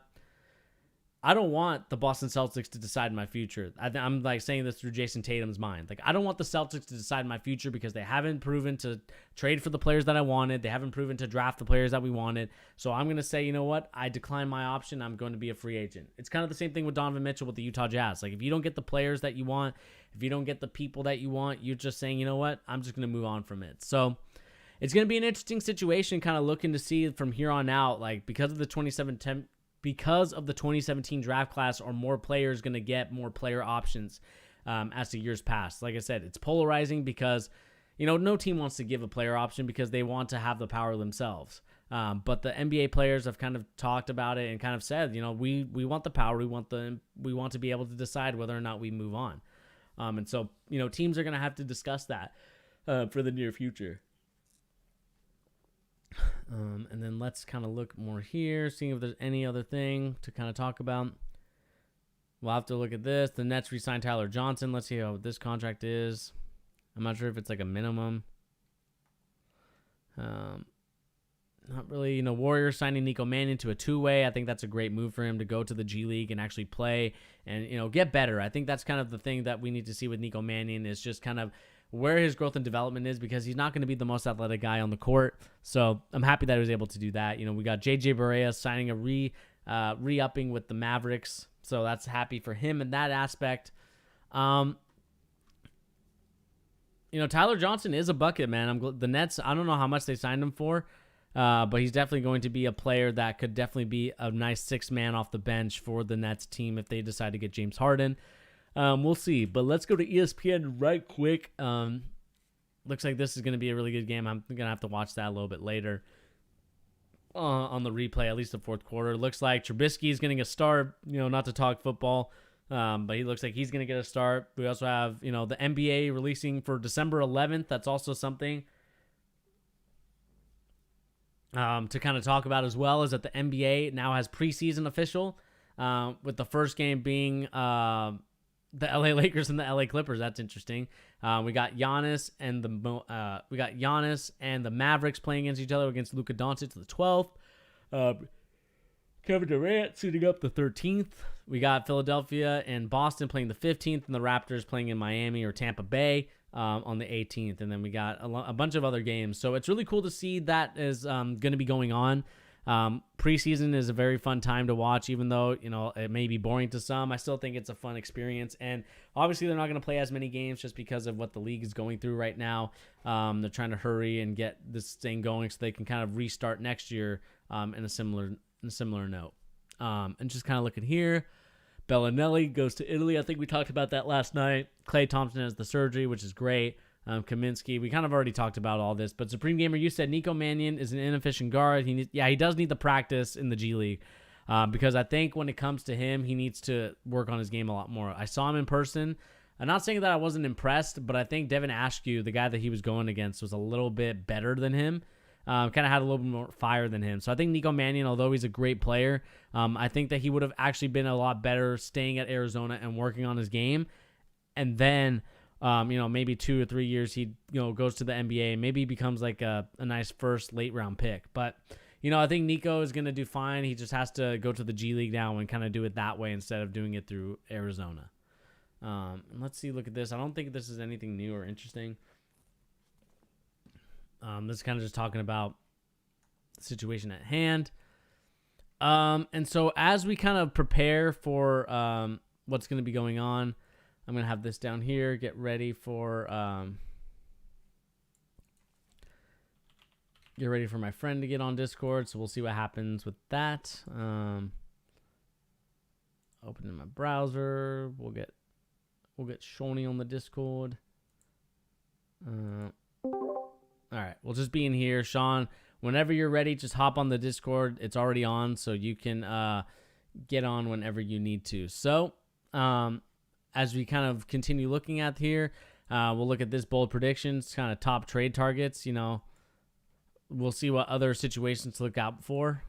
I don't want the Boston Celtics to decide my future. I'm saying this through Jason Tatum's mind. I don't want the Celtics to decide my future because they haven't proven to trade for the players that I wanted. They haven't proven to draft the players that we wanted. So I'm going to say, you know what? I decline my option. I'm going to be a free agent. It's kind of the same thing with Donovan Mitchell with the Utah Jazz. If you don't get the players that you want, if you don't get the people that you want, you're just saying, you know what? I'm just going to move on from it. So it's going to be an interesting situation, kind of looking to see from here on out, because of the 2017 draft class, are more players going to get more player options as the years pass. Like I said, it's polarizing because, no team wants to give a player option because they want to have the power themselves. But the NBA players have kind of talked about it and kind of said, we want the power, we want to be able to decide whether or not we move on. And so, teams are going to have to discuss that for the near future. And then let's kind of look more here, seeing if there's any other thing to kind of talk about. We'll have to look at this. The Nets re-signed Tyler Johnson. Let's see how this contract is. I'm not sure if it's like a minimum. Not really. Warriors signing Nico Mannion to a two-way. I think that's a great move for him to go to the G League and actually play and, get better. I think that's kind of the thing that we need to see with Nico Mannion is just kind of where his growth and development is, because he's not going to be the most athletic guy on the court. So I'm happy that he was able to do that. We got JJ Barea signing a re-upping with the Mavericks. So that's happy for him in that aspect. Tyler Johnson is a bucket, man. The Nets, I don't know how much they signed him for, but he's definitely going to be a player that could definitely be a nice sixth man off the bench for the Nets team if they decide to get James Harden. We'll see. But let's go to ESPN right quick. Looks like this is going to be a really good game. I'm going to have to watch that a little bit later on the replay, at least the fourth quarter. Looks like Trubisky is getting a start, not to talk football, but he looks like he's going to get a start. We also have, the NBA releasing for December 11th. That's also something to kind of talk about as well, is that the NBA now has preseason official, with the first game being the LA Lakers and the LA Clippers. That's interesting. We got Giannis and the Mavericks playing against each other against Luka Doncic the 12th. Kevin Durant suiting up the 13th. We got Philadelphia and Boston playing the 15th, and the Raptors playing in Miami or Tampa Bay on the 18th. And then we got a bunch of other games. So it's really cool to see that is going to be going on. Preseason is a very fun time to watch, even though, it may be boring to some. I still think it's a fun experience. And obviously they're not going to play as many games just because of what the league is going through right now. They're trying to hurry and get this thing going so they can kind of restart next year in a similar note. And just kind of looking here, Bellinelli goes to Italy. I think we talked about that last night. Klay Thompson has the surgery, which is great. Kaminsky, we kind of already talked about all this, but Supreme Gamer, you said Nico Mannion is an inefficient guard. He does need the practice in the G League, because I think when it comes to him, he needs to work on his game a lot more. I saw him in person. I'm not saying that I wasn't impressed, but I think Devin Askew, the guy that he was going against, was a little bit better than him. Kind of had a little bit more fire than him. So I think Nico Mannion, although he's a great player, I think that he would have actually been a lot better staying at Arizona and working on his game. And then, maybe 2 or 3 years he, goes to the NBA. Maybe he becomes like a nice first late round pick. But, I think Nico is going to do fine. He just has to go to the G League now and kind of do it that way instead of doing it through Arizona. Let's see, look at this. I don't think this is anything new or interesting. This is kind of just talking about the situation at hand. And so as we kind of prepare for what's going to be going on, I'm going to have this down here. Get ready for my friend to get on Discord. So we'll see what happens with that. Opening my browser. We'll get Shoni on the Discord. All right, we'll just be in here. Sean, whenever you're ready, just hop on the Discord. It's already on, so you can get on whenever you need to. So, as we kind of continue looking at here, we'll look at this bold predictions, kind of top trade targets. We'll see what other situations to look out for.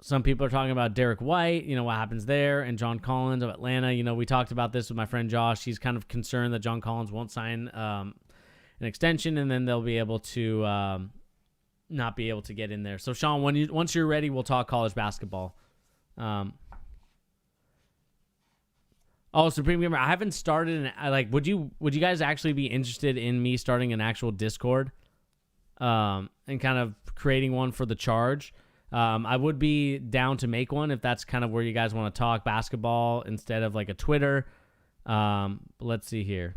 Some people are talking about Derek White, what happens there, and John Collins of Atlanta. We talked about this with my friend Josh. He's kind of concerned that John Collins won't sign an extension, and then they'll be able to not be able to get in there. So, Sean, once you're ready, we'll talk college basketball. Supreme Gamer, I haven't started would you guys actually be interested in me starting an actual Discord and kind of creating one for the Charge? I would be down to make one if that's kind of where you guys want to talk basketball instead of like a Twitter. Let's see here.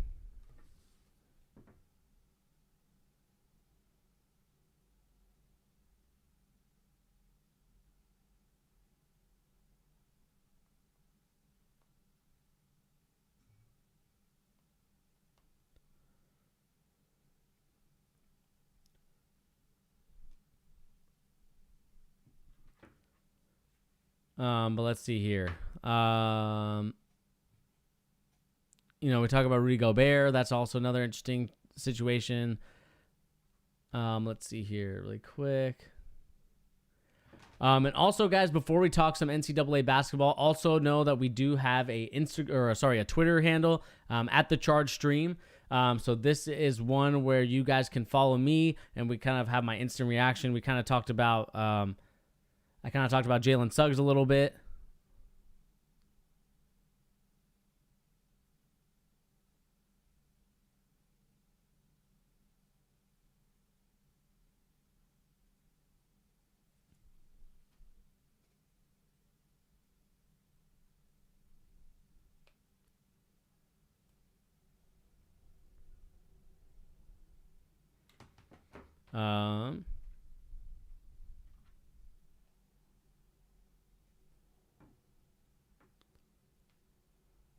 But let's see here. We talk about Rudy Gobert. That's also another interesting situation. Let's see here really quick. And also, guys, before we talk some NCAA basketball, also know that we do have a Twitter handle at the Charge Stream. So this is one where you guys can follow me, and we kind of have my instant reaction. We kind of talked about I kind of talked about Jalen Suggs a little bit.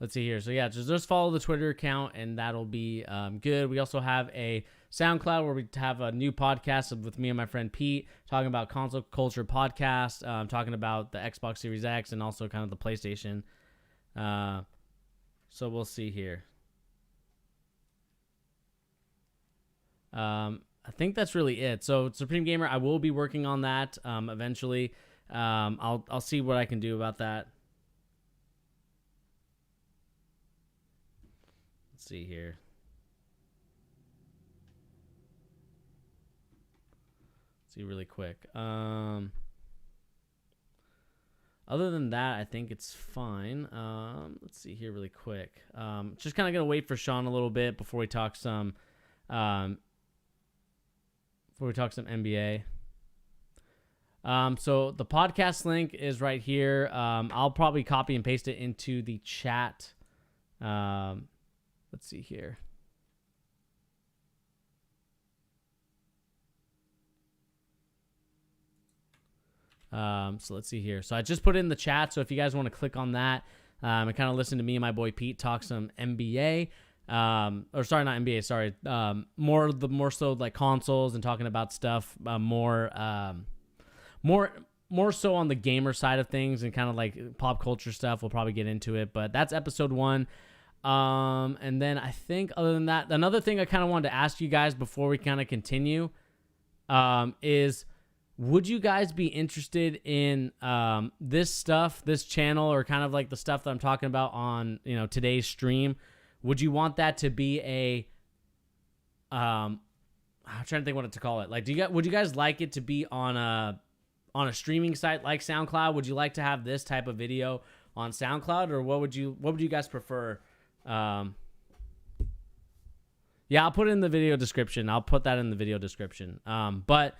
Let's see here. So yeah, just follow the Twitter account, and that'll be good. We also have a SoundCloud where we have a new podcast with me and my friend Pete talking about console culture podcast, talking about the Xbox Series X and also kind of the PlayStation. So we'll see here. I think that's really it. So Supreme Gamer, I will be working on that eventually. I'll see what I can do about that. Let's see here. Let's see really quick. Other than that, I think it's fine. Let's see here really quick. Just kind of gonna wait for Sean a little bit before we talk some NBA. So the podcast link is right here. I'll probably copy and paste it into the chat. Let's see here. So let's see here. So I just put it in the chat. So if you guys want to click on that and kind of listen to me and my boy Pete talk some NBA, or sorry, not NBA, sorry, more so like consoles and talking about stuff, more so on the gamer side of things and kind of like pop culture stuff. We'll probably get into it, but that's episode 1. And then I think other than that, another thing I kind of wanted to ask you guys before we kind of continue, is would you guys be interested in, this stuff, this channel, or kind of like the stuff that I'm talking about on, today's stream? Would you want that to be a, I'm trying to think what to call it. Like, would you guys like it to be on a streaming site like SoundCloud? Would you like to have this type of video on SoundCloud, or what would you guys prefer? Yeah, I'll put it in the video description. I'll put that in the video description. But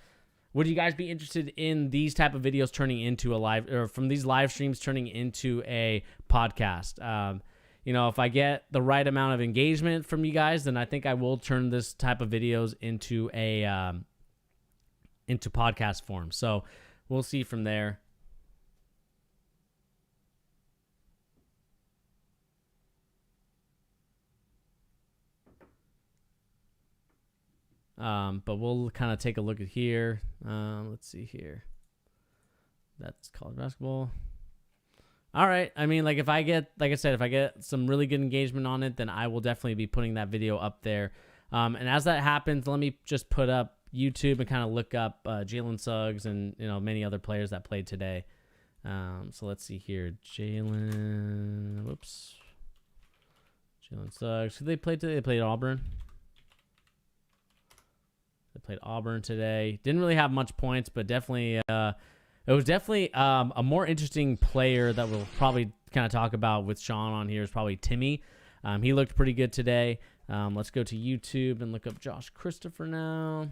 would you guys be interested in these type of videos turning into a live, or from these live streams turning into a podcast? If I get the right amount of engagement from you guys, then I think I will turn this type of videos into into podcast form. So we'll see from there. But we'll kind of take a look at here. Let's see here. That's college basketball. All right. I mean, like I said, if I get some really good engagement on it, then I will definitely be putting that video up there. And as that happens, let me just put up YouTube and kind of look up Jalen Suggs and many other players that played today. So let's see here. Jalen Suggs. Who they played today? They played Auburn. They played Auburn today. Didn't really have much points, but definitely it was definitely a more interesting player that we'll probably kind of talk about with Sean on here is probably Timmy. He looked pretty good today. Let's go to YouTube and look up Josh Christopher now.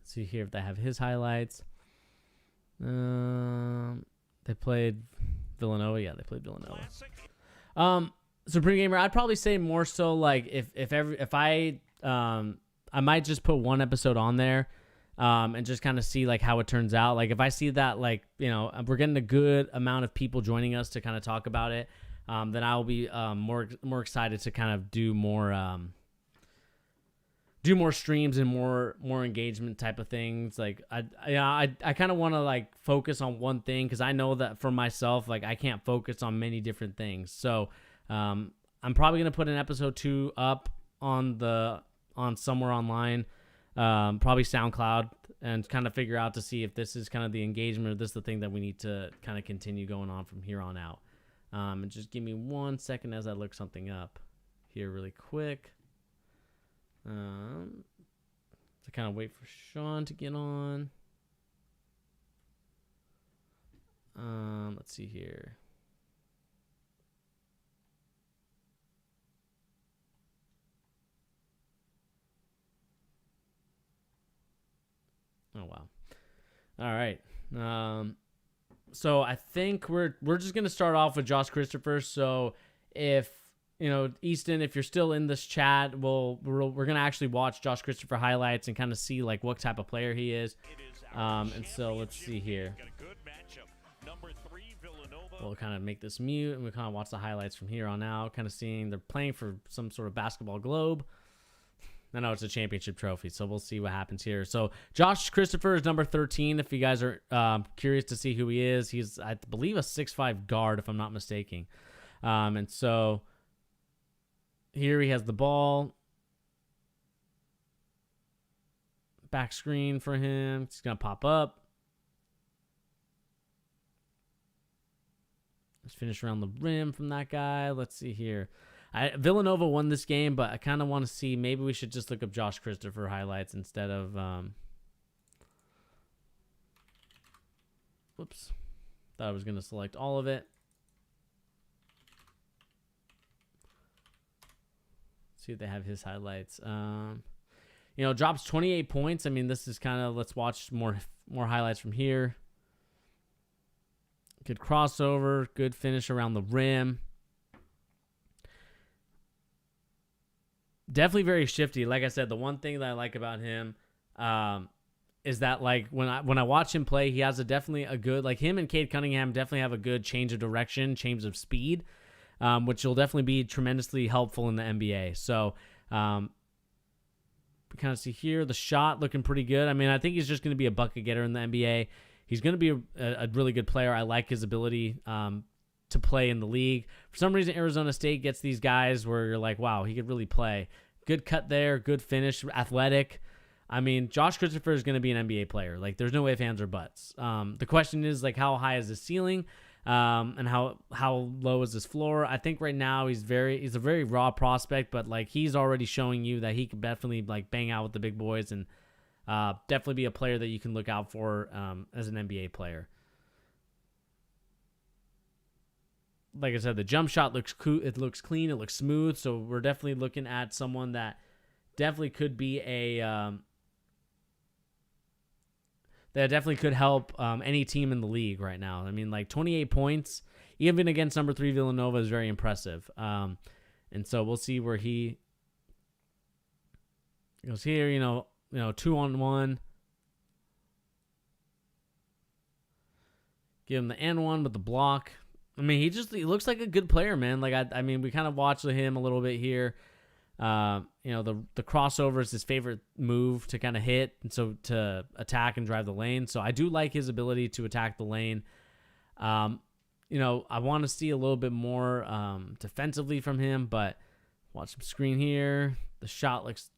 Let's see here if they have his highlights. They played Villanova. Yeah, they played Villanova. Supreme Gamer, I'd probably say more so like if I might just put one episode on there, and just kind of see like how it turns out. Like if I see that we're getting a good amount of people joining us to kind of talk about it, then I'll be more excited to kind of do more do more streams and more engagement type of things. Like I kind of want to like focus on one thing, because I know that for myself, like I can't focus on many different things. So I'm probably gonna put an episode 2 up on somewhere online, probably SoundCloud, and kind of figure out to see if this is kind of the engagement, or this is the thing that we need to kind of continue going on from here on out. And just give me 1 second as I look something up here really quick. To kind of wait for Sean to get on. Let's see here. Oh wow. All right. So I think we're just gonna start off with Josh Christopher. So if Easton, if you're still in this chat, we're gonna actually watch Josh Christopher highlights and kind of see like what type of player he is. And so let's see here. We'll kind of make this mute, and we kind of watch the highlights from here on out, kind of seeing they're playing for some sort of basketball globe. I know it's a championship trophy, so we'll see what happens here. So Josh Christopher is number 13. If you guys are curious to see who he is, he's, I believe, a 6'5" guard, if I'm not mistaken. And so here he has the ball. Back screen for him. It's going to pop up. Let's finish around the rim from that guy. Let's see here. Villanova won this game, but I kind of want to see, maybe we should just look up Josh Christopher highlights instead of whoops. Thought I was going to select all of it. See if they have his highlights. Drops 28 points. I mean, this is kind of, let's watch more highlights from here. Good crossover, good finish around the rim. Definitely very shifty. Like I said, the one thing that I like about him is that, like, when I watch him play, he has definitely a good, like, him and Cade Cunningham definitely have a good change of direction, change of speed, which will definitely be tremendously helpful in the NBA. So, we kind of see here the shot looking pretty good. I mean, I think he's just going to be a bucket getter in the NBA. He's going to be a really good player. I like his ability to play in the league. For some reason, Arizona State gets these guys where you're like, wow, he could really play. Good cut there, good finish, athletic. I mean, Josh Christopher is going to be an NBA player. Like, there's no ifs, ands, or buts. The question is, like, how high is his ceiling, and how low is his floor? I think right now he's a very raw prospect, but like he's already showing you that he can definitely like bang out with the big boys and definitely be a player that you can look out for as an NBA player. Like I said, the jump shot looks cool. It looks clean. It looks smooth. So we're definitely looking at someone that definitely could be that definitely could help any team in the league right now. I mean, like 28 points, even against number 3 Villanova, is very impressive. And so we'll see where he goes here. 2-on-1. Give him the N1 with the block. I mean, he looks like a good player, man. Like I mean, we kind of watched him a little bit here. The crossover is his favorite move to kind of hit, and so to attack and drive the lane. So I do like his ability to attack the lane. I want to see a little bit more defensively from him, but watch some screen here. The shot looks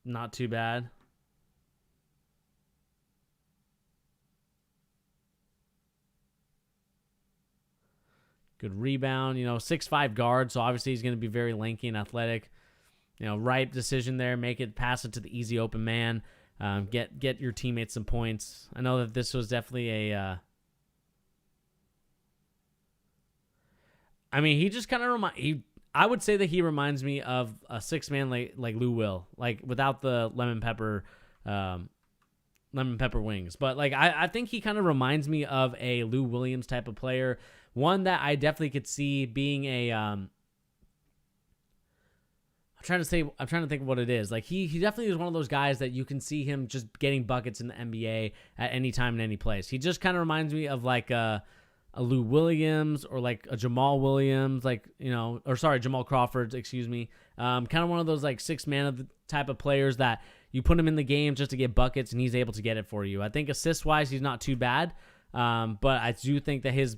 not too bad. Good rebound, 6'5" guard, so obviously he's going to be very lanky and athletic. Right decision there, pass it to the easy open man, get your teammates some points. I know that this was definitely he just kind of I would say that he reminds me of a 6-man like Lou Will, like without the lemon pepper wings. But like I think he kind of reminds me of a Lou Williams type of player. One that I definitely could see being a I'm trying to think of what it is. Like he definitely is one of those guys that you can see him just getting buckets in the NBA at any time in any place. He just kind of reminds me of like a Lou Williams or like a Jamal Williams, Jamal Crawford, excuse me. Kind of one of those like six man of the type of players that you put him in the game just to get buckets and he's able to get it for you. I think assist wise, he's not too bad. But I do think that his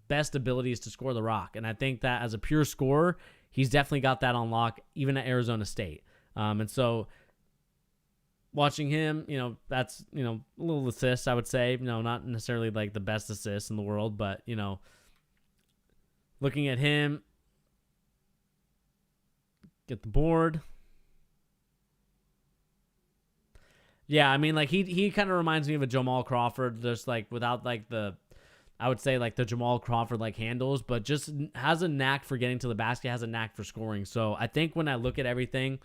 best ability is to score the rock. And I think that as a pure scorer, he's definitely got that on lock, even at Arizona State. And so watching him, that's, a little assist, I would say, not necessarily like the best assist in the world, but, looking at him, get the board. Yeah, I mean, like he kind of reminds me of a Jamal Crawford, just like without like I would say like the Jamal Crawford like handles, but just has a knack for getting to the basket, has a knack for scoring. So I think when I look at everything,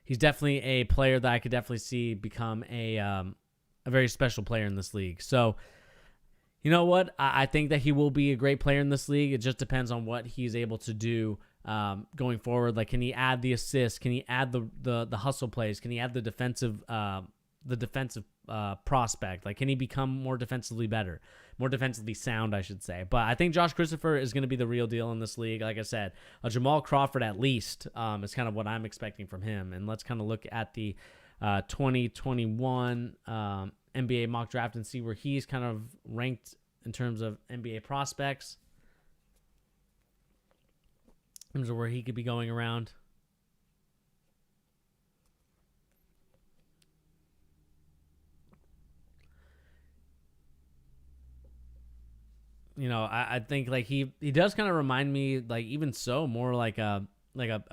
he's definitely a player that I could definitely see become a very special player in this league. So you know what? I think that he will be a great player in this league. It just depends on what he's able to do going forward. Like, can he add the assists? Can he add the hustle plays? Can he add the defensive prospect? Like, can he become more defensively better, more defensively sound, I should say? But I think Josh Christopher is going to be the real deal in this league. Like I said, a Jamal Crawford at least is kind of what I'm expecting from him. And let's kind of look at the 2021 NBA mock draft and see where he's kind of ranked in terms of NBA prospects, in terms of where he could be going around. I think like he does kind of remind me, like even so, more like a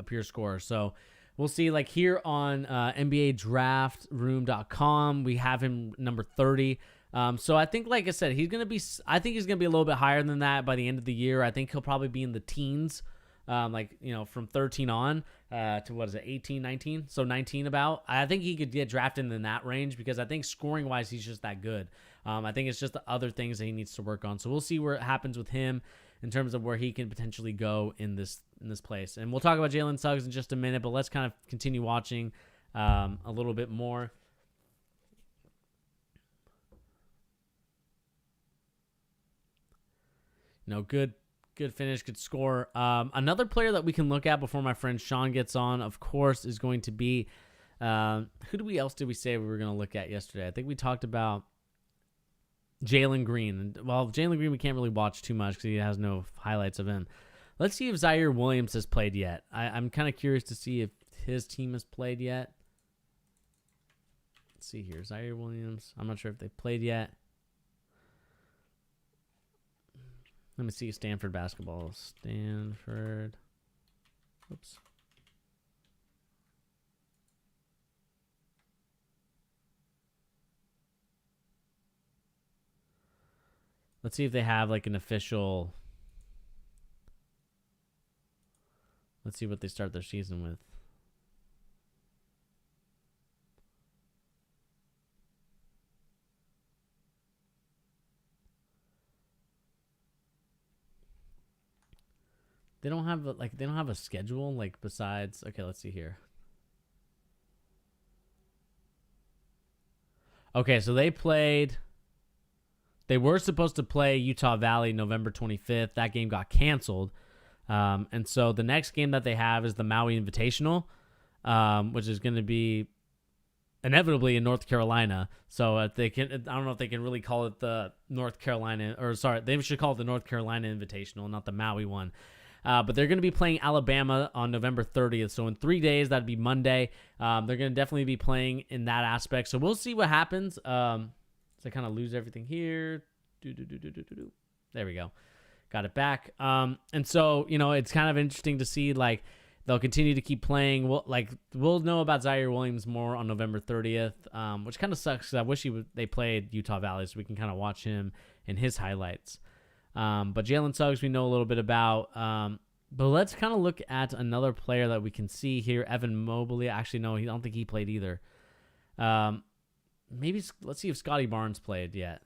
pure scorer. So we'll see. Like here on NBADraftRoom.com, we have him number 30. So I think, like I said, I think he's gonna be a little bit higher than that by the end of the year. I think he'll probably be in the teens, from 13 on to 18, 19? So 19 about. I think he could get drafted in that range because I think scoring wise, he's just that good. I think it's just the other things that he needs to work on. So we'll see where it happens with him in terms of where he can potentially go in this place. And we'll talk about Jalen Suggs in just a minute, but let's kind of continue watching a little bit more. Good finish, good score. Another player that we can look at before my friend Sean gets on, of course, is going to be who else did we say we were going to look at yesterday? I think we talked about Jalen Green. Well, Jalen Green we can't really watch too much because he has no highlights of him. Let's see if Zaire Williams has played yet. I'm kind of curious to see if his team has played yet. Let's see here. Zaire Williams. I'm not sure if they've played yet. Let me see Stanford basketball. Stanford. Oops. Let's see if they have like an official. Let's see what they start their season with. They don't have a schedule like besides. Okay, let's see here. Okay, so they were supposed to play Utah Valley November 25th. That game got canceled. And so the next game that they have is the Maui Invitational, which is going to be inevitably in North Carolina. So I don't know if they can really call it the North Carolina, they should call it the North Carolina Invitational, not the Maui one. But they're going to be playing Alabama on November 30th. So in 3 days, that'd be Monday. They're going to definitely be playing in that aspect. So we'll see what happens. So I kind of lose everything here. There we go. Got it back. And so, it's kind of interesting to see, like, they'll continue to keep playing. We'll know about Zaire Williams more on November 30th, which kind of sucks because I wish they played Utah Valley so we can kind of watch him and his highlights. But Jalen Suggs we know a little bit about. But let's kind of look at another player that we can see here, Evan Mobley. Actually, no, I don't think he played either. Maybe let's see if Scotty Barnes played yet.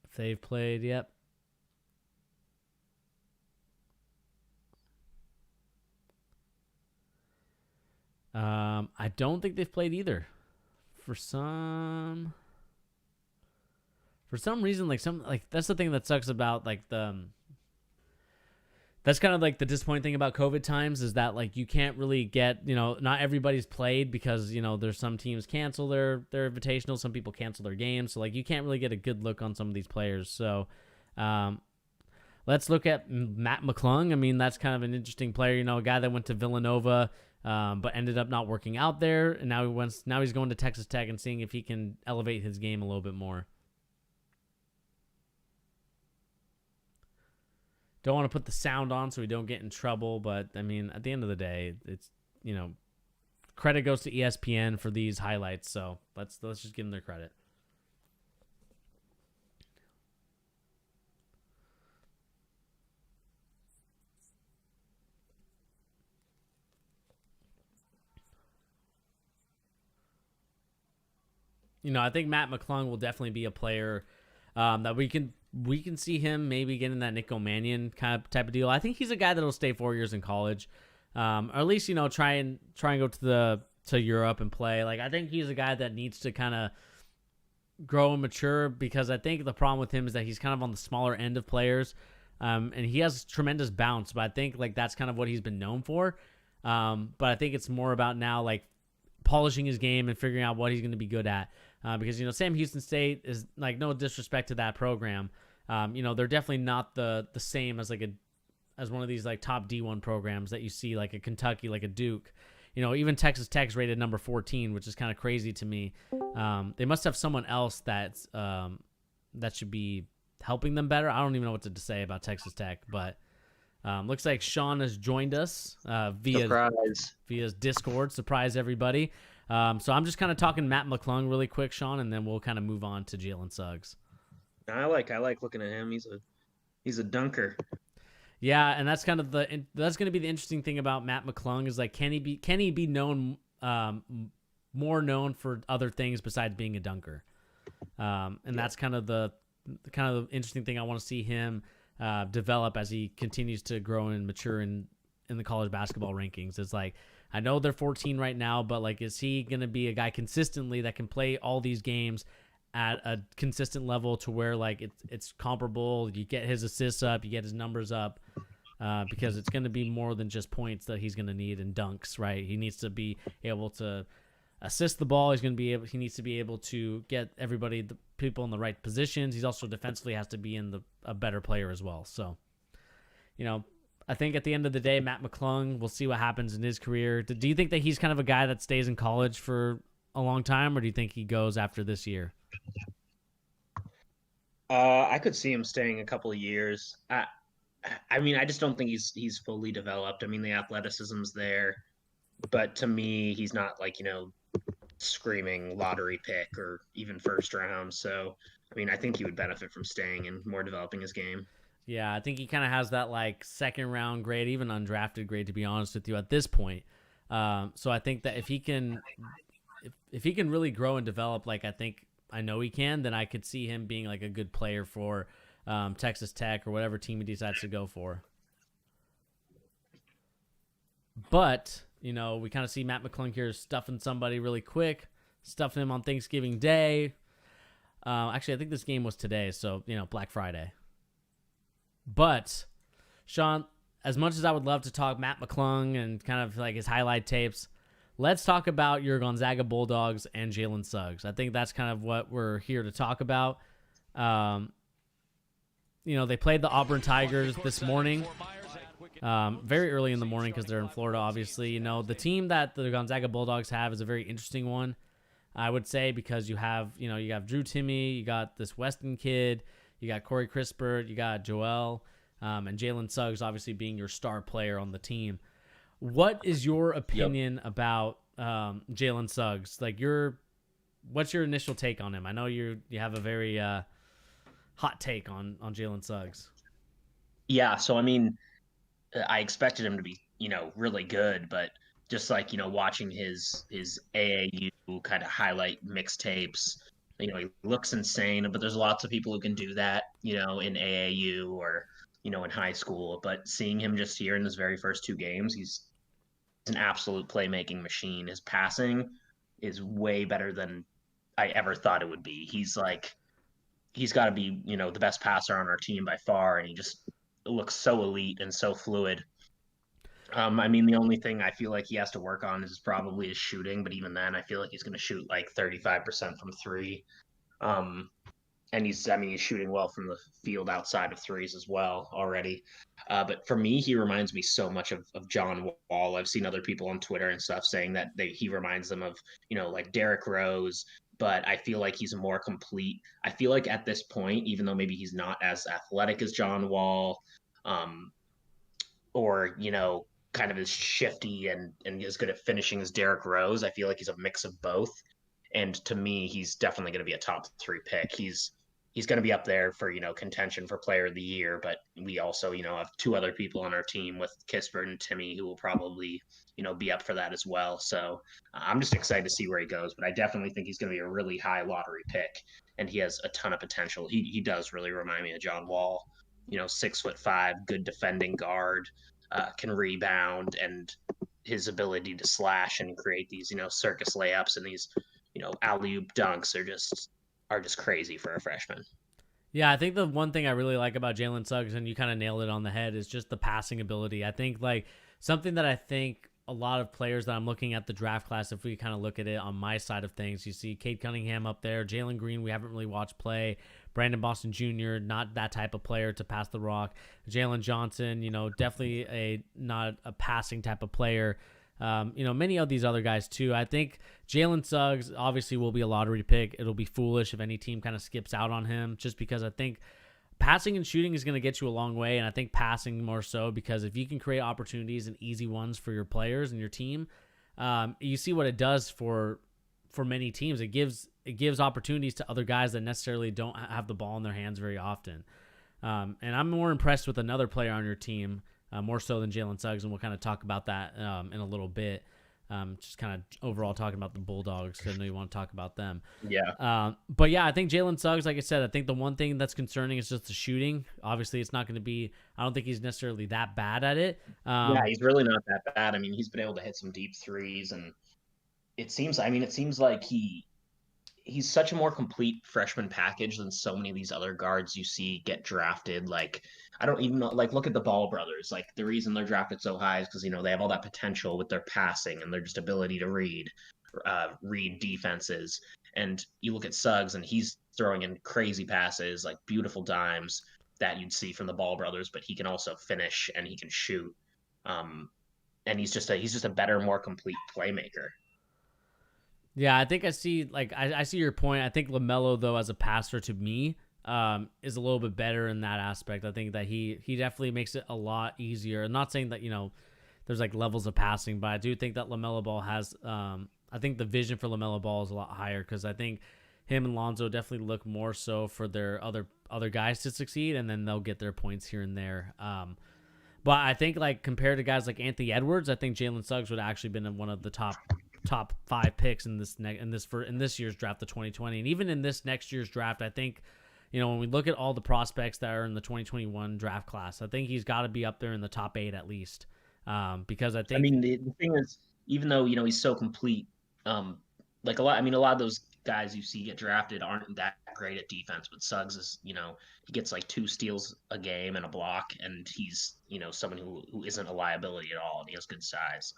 If they've played, yep. I don't think they've played either. for some reason, that's the thing that sucks about that's kind of like the disappointing thing about COVID times is that like you can't really get, not everybody's played because, there's some teams cancel their invitational, some people cancel their games. So like you can't really get a good look on some of these players. So let's look at Matt Mcclung. I mean, that's kind of an interesting player, a guy that went to Villanova, but ended up not working out there. And now he's going to Texas Tech and seeing if he can elevate his game a little bit more. Don't want to put the sound on so we don't get in trouble, but I mean, at the end of the day, it's credit goes to ESPN for these highlights. So let's just give them their credit. I think Matt Mcclung will definitely be a player that we can see him maybe getting that Nick O'Manion kind of type of deal. I think he's a guy that'll stay 4 years in college, or at least try and go to Europe and play. Like I think he's a guy that needs to kind of grow and mature because I think the problem with him is that he's kind of on the smaller end of players, and he has tremendous bounce. But I think like that's kind of what he's been known for. But I think it's more about now like polishing his game and figuring out what he's going to be good at. Because Sam Houston State is like no disrespect to that program. They're definitely not the same as as one of these like top D1 programs that you see like a Kentucky, like a Duke. Even Texas Tech's rated number 14, which is kind of crazy to me. They must have someone else that should be helping them better. I don't even know what to say about Texas Tech, but looks like Sean has joined us via Discord. Surprise everybody. So I'm just kind of talking Matt Mcclung really quick, Sean, and then we'll kind of move on to Jalen Suggs. I like looking at him. He's a dunker. Yeah, and that's kind of that's going to be the interesting thing about Matt Mcclung is like can he be known more known for other things besides being a dunker? And that's kind of the interesting thing I want to see him develop as he continues to grow and mature in the college basketball rankings. It's like I know they're 14 right now, but like is he going to be a guy consistently that can play all these games at a consistent level to where like it's comparable? You get his assists up, you get his numbers up, because it's going to be more than just points that he's going to need and dunks, right? He needs to be able to assist the ball. He needs to be able to get the people in the right positions. He's also defensively has to be a better player as well. So, I think at the end of the day, Matt Mcclung, we'll see what happens in his career. Do you think that he's kind of a guy that stays in college for a long time, or do you think he goes after this year? I could see him staying a couple of years. I mean, I just don't think he's fully developed. I mean, the athleticism's there, but to me, he's not like, screaming lottery pick or even first round. So, I mean, I think he would benefit from staying and more developing his game. Yeah, I think he kind of has that like second round grade, even undrafted grade, to be honest with you, at this point. So I think that if he can really grow and develop, like I know he can, then I could see him being like a good player for Texas Tech or whatever team he decides to go for. But, we kind of see Matt Mcclung here stuffing somebody really quick, stuffing him on Thanksgiving Day. Actually, I think this game was today, so, Black Friday. But, Sean, as much as I would love to talk Matt Mcclung and kind of like his highlight tapes, let's talk about your Gonzaga Bulldogs and Jalen Suggs. I think that's kind of what we're here to talk about. They played the Auburn Tigers this morning, very early in the morning because they're in Florida, obviously. The team that the Gonzaga Bulldogs have is a very interesting one, I would say, because you have Drew Timme, you got this Weston kid, you got Corey Crispert, you got Joel, and Jalen Suggs obviously being your star player on the team. What is your opinion about Jalen Suggs? Like what's your initial take on him? I know you have a very hot take on Jalen Suggs. Yeah, so I mean, I expected him to be, really good, but just like, watching his AAU kind of highlight mixtapes, he looks insane, but there's lots of people who can do that, in AAU or, in high school. But seeing him just here in his very first two games, he's an absolute playmaking machine. His passing is way better than I ever thought it would be. He's got to be, the best passer on our team by far, and he just looks so elite and so fluid. I mean, the only thing I feel like he has to work on is probably his shooting, but even then, I feel like he's going to shoot like 35% from three. Um, and he's shooting well from the field outside of threes as well already. But for me, he reminds me so much of John Wall. I've seen other people on Twitter and stuff saying that he reminds them of, like Derrick Rose, but I feel like he's more complete. I feel like at this point, even though maybe he's not as athletic as John Wall, um, or, kind of as shifty and as good at finishing as Derrick Rose, I feel like he's a mix of both. And to me, he's definitely going to be a top 3 pick. He's going to be up there for, contention for player of the year, but we also, have 2 other people on our team with Kispert and Timmy who will probably, be up for that as well. So I'm just excited to see where he goes, but I definitely think he's going to be a really high lottery pick, and he has a ton of potential. He does really remind me of John Wall, 6'5", good defending guard, can rebound, and his ability to slash and create these, circus layups and these, alley-oop dunks are just crazy for a freshman. Yeah, I think the one thing I really like about Jalen Suggs, and you kind of nailed it on the head, is just the passing ability. I think like something that I think a lot of players that I'm looking at the draft class, if we kind of look at it on my side of things, you see Cade Cunningham up there, Jalen Green, we haven't really watched play, Brandon Boston Jr., not that type of player to pass the rock, Jalen Johnson, definitely not a passing type of player. Many of these other guys too. I think Jalen Suggs obviously will be a lottery pick. It'll be foolish if any team kind of skips out on him, just because I think passing and shooting is going to get you a long way. And I think passing more so, because if you can create opportunities and easy ones for your players and your team, you see what it does for many teams. It gives opportunities to other guys that necessarily don't have the ball in their hands very often. And I'm more impressed with another player on your team, more so than Jalen Suggs, and we'll kind of talk about that in a little bit. Just kind of overall talking about the Bulldogs, because I know you want to talk about them. Yeah. But yeah, I think Jalen Suggs, like I said, I think the one thing that's concerning is just the shooting. Obviously, it's not going to be, I don't think he's necessarily that bad at it. Yeah, he's really not that bad. I mean, he's been able to hit some deep threes, and it seems like he's such a more complete freshman package than so many of these other guards you see get drafted. Like, I don't even know, like, look at the Ball brothers. Like, the reason they're drafted so high is because, they have all that potential with their passing and their just ability to read defenses. And you look at Suggs, and he's throwing in crazy passes, like beautiful dimes that you'd see from the Ball brothers, but he can also finish and he can shoot. And he's just a better, more complete playmaker. Yeah, I think I see, I see your point. I think LaMelo, though, as a passer to me, is a little bit better in that aspect. I think that he definitely makes it a lot easier. I'm not saying that, there's like levels of passing, but I do think that LaMelo Ball has, I think the vision for LaMelo Ball is a lot higher, because I think him and Lonzo definitely look more so for their other guys to succeed, and then they'll get their points here and there. But I think, like, compared to guys like Anthony Edwards, I think Jalen Suggs would have actually been one of the top 5 picks in this year's draft, the 2020, and even in this next year's draft. I think, when we look at all the prospects that are in the 2021 draft class, I think he's got to be up there in the top 8 at least. Because I think, I mean, the thing is, even though he's so complete, like a lot of those guys you see get drafted aren't that great at defense, but Suggs is, he gets like 2 steals a game and a block, and he's, someone who isn't a liability at all, and he has good size.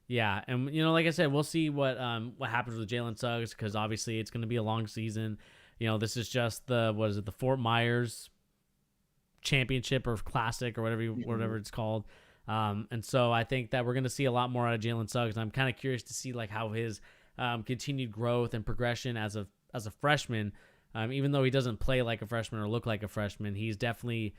Yeah, and like I said, we'll see what happens with Jalen Suggs, because obviously it's going to be a long season. This is just the Fort Myers Championship or Classic or whatever it's called. And so I think that we're going to see a lot more out of Jalen Suggs, and I'm kind of curious to see like how his continued growth and progression as a freshman, even though he doesn't play like a freshman or look like a freshman, he's definitely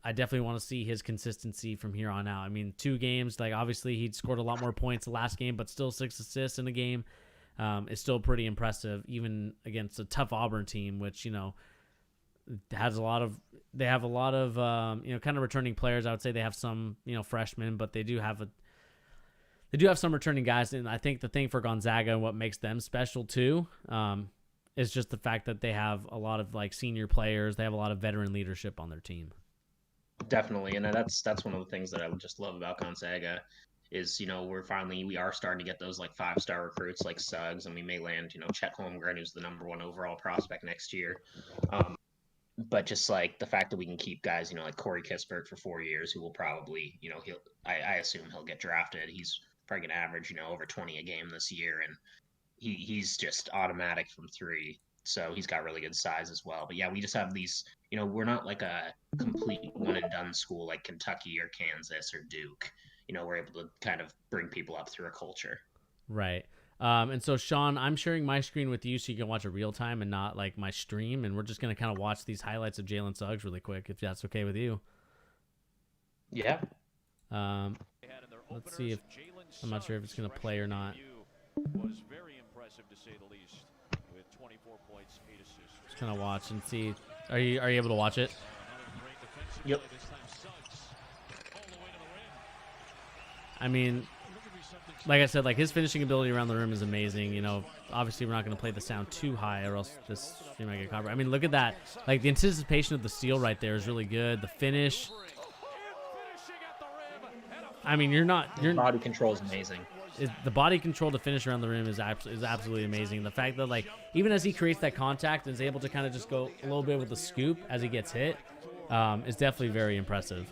I definitely want to see his consistency from here on out. I mean, 2 games, like obviously he'd scored a lot more points the last game, but still 6 assists in a game is still pretty impressive, even against a tough Auburn team, which, has a lot of kind of returning players. I would say they have some, freshmen, but they do have some returning guys. And I think the thing for Gonzaga and what makes them special too, is just the fact that they have a lot of like senior players. They have a lot of veteran leadership on their team. Definitely, and that's one of the things that I would just love about Gonzaga is, we are starting to get those like 5-star recruits like Suggs, and we may land, Chet Holmgren, who's the #1 overall prospect next year. But just like the fact that we can keep guys, like Corey Kispert for 4 years, who will probably, I assume he'll get drafted. He's probably gonna average, over 20 a game this year, and he's just automatic from 3. So he's got really good size as well. But yeah, we just have these, we're not like a complete one and done school like Kentucky or Kansas or Duke. We're able to kind of bring people up through a culture. Right. And so, Sean, I'm sharing my screen with you so you can watch it real time and not like my stream. And we're just going to kind of watch these highlights of Jalen Suggs really quick, if that's okay with you. Yeah. Let's see if I'm not sure if it's going to play or not. Was very impressive to say the least, with 24 points, 8 assists. Just kind of watch and see. Are you able to watch it? Yep. I mean, like I said, like his finishing ability around the rim is amazing. Obviously we're not going to play the sound too high or else this stream might get copyrighted. I mean, look at that. Like the anticipation of the steal right there is really good. The finish. I mean, your body control is amazing. The body control to finish around the rim is absolutely amazing. The fact that like even as he creates that contact and is able to kind of just go a little bit with the scoop as he gets hit is definitely very impressive.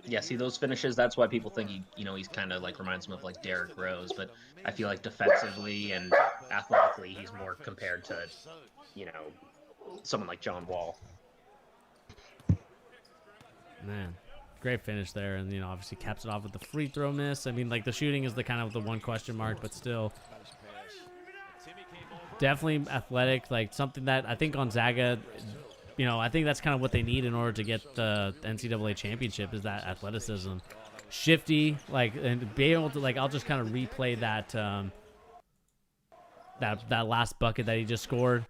Yeah, see those finishes. That's why people think he's kind of like reminds me of like Derrick Rose, but I feel like defensively and athletically, he's more compared to, someone like John Wall. Man, great finish there, and obviously caps it off with the free throw miss. I mean, like the shooting is the kind of the one question mark, but still, definitely athletic. Like something that I think Gonzaga. I think that's kind of what they need in order to get the NCAA championship is that athleticism. Shifty, and be able to, I'll just kind of replay that that last bucket that he just scored.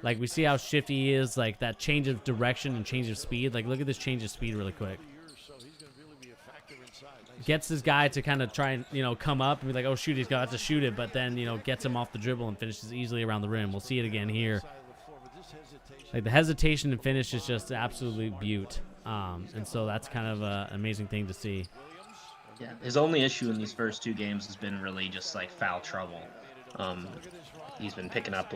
Like, we see how shifty he is, like that change of direction and change of speed. Like, look at this change of speed really quick. Gets this guy to kind of try and, come up and be like, oh, shoot, he's got to shoot it, but then, gets him off the dribble and finishes easily around the rim. We'll see it again here. Like the hesitation and finish is just absolutely beaut. And so that's kind of an amazing thing to see. Yeah, his only issue in these first 2 games has been really just like foul trouble. He's been picking up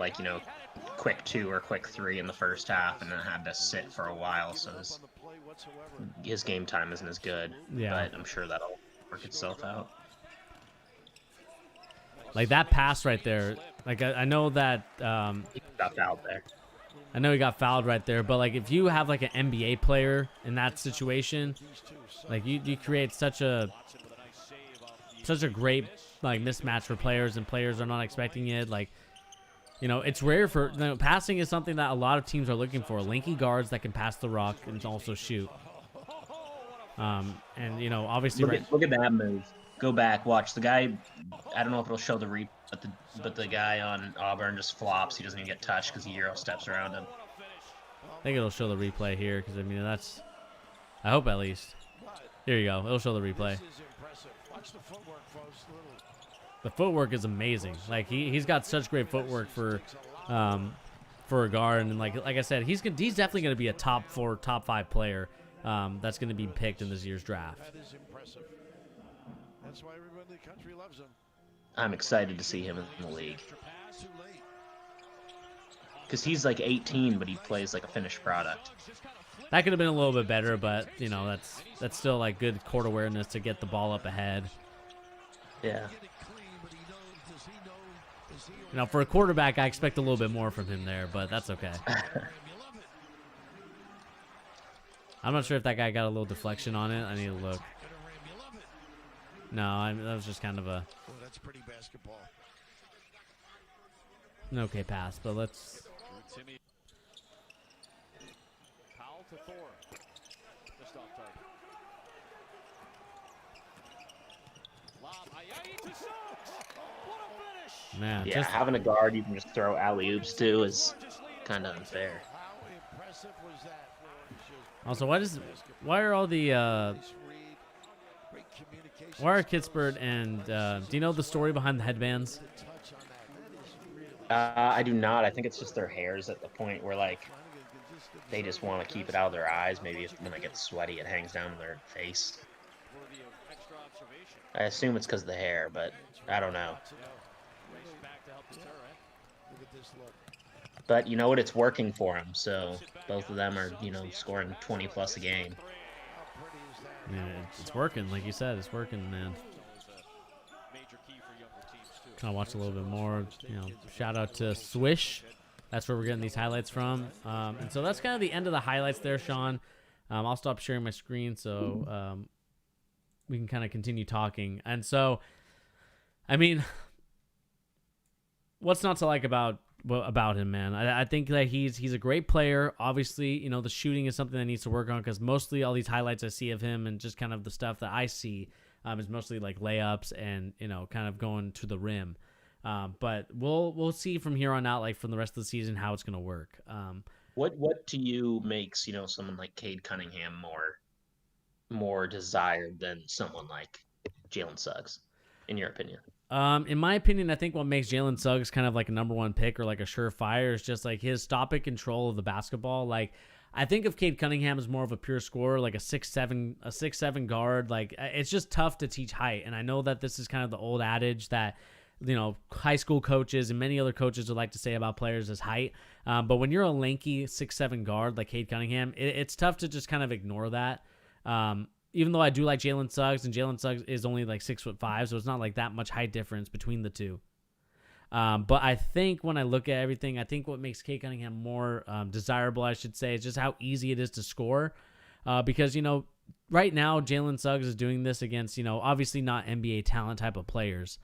quick 2 or quick 3 in the first half, and then had to sit for a while. So his game time isn't as good. Yeah, but I'm sure that'll work itself out. Like that pass right there. Like I know that he got fouled there. I know he got fouled right there, but like if you have like an NBA player in that situation, like you create such a great like mismatch for players, and players are not expecting it. Like, it's rare for passing is something that a lot of teams are looking for. Lanky guards that can pass the rock and also shoot. And obviously look at that move. Go back, watch the guy. I don't know if it'll show the replay, but the guy on Auburn just flops. He doesn't even get touched because he Euro steps around him. I think it'll show the replay here because that's. I hope at least. Here you go. It'll show the replay. The footwork is amazing. Like he's got such great footwork for a guard, and like I said, he's definitely going to be a top 4, top 5 player. That's going to be picked in this year's draft. That is impressive. That's why everybody in the country loves him. I'm excited to see him in the league. Because he's like 18, but he plays like a finished product. That could have been a little bit better, but that's still like good court awareness to get the ball up ahead. Yeah. For a quarterback, I expect a little bit more from him there, but that's okay. I'm not sure if that guy got a little deflection on it. I need to look. No, that was just kind of a. Oh, that's pretty basketball. An okay pass, but let's. Powell to Thor. Just off target. Lob. Ayayi to Suggs. What a finish! Man, yeah, having a guard you can just throw alley-oops to is kind of unfair. How impressive was that? Also, why are all the why are Kispert and do you know the story behind the headbands? I do not. I think it's just their hairs at the point where like they just want to keep it out of their eyes. Maybe when they get sweaty, it hangs down their face. I assume it's because of the hair, but I don't know. But you know what? It's working for them. So both of them are, scoring 20 plus a game. Yeah, it's working. Like you said, it's working, man. Kind of watch a little bit more. Shout out to Swish. That's where we're getting these highlights from. And so that's kind of the end of the highlights there, Sean. I'll stop sharing my screen so we can kind of continue talking. And so, I mean, what's not to like about him, man? I think that he's a great player. Obviously, the shooting is something that needs to work on because mostly all these highlights I see of him and just kind of the stuff that I see is mostly like layups and kind of going to the rim. But we'll see from here on out, like from the rest of the season, how it's gonna work. What to you makes someone like Cade Cunningham more desired than someone like Jalen Suggs, in your opinion? In my opinion, I think what makes Jalen Suggs kind of like a number one pick or like a surefire is just like his stop and control of the basketball. Like I think of Cade Cunningham as more of a pure scorer, like a 6'7" guard. Like it's just tough to teach height, and I know that this is kind of the old adage that high school coaches and many other coaches would like to say about players is height. But when you're a lanky 6'7" guard like Cade Cunningham, it's tough to just kind of ignore that. Even though I do like Jalen Suggs, and Jalen Suggs is only like 6'5", so it's not like that much height difference between the two. But I think when I look at everything, I think what makes Cade Cunningham more desirable, I should say, is just how easy it is to score. Because, right now Jalen Suggs is doing this against, obviously not NBA talent type of players.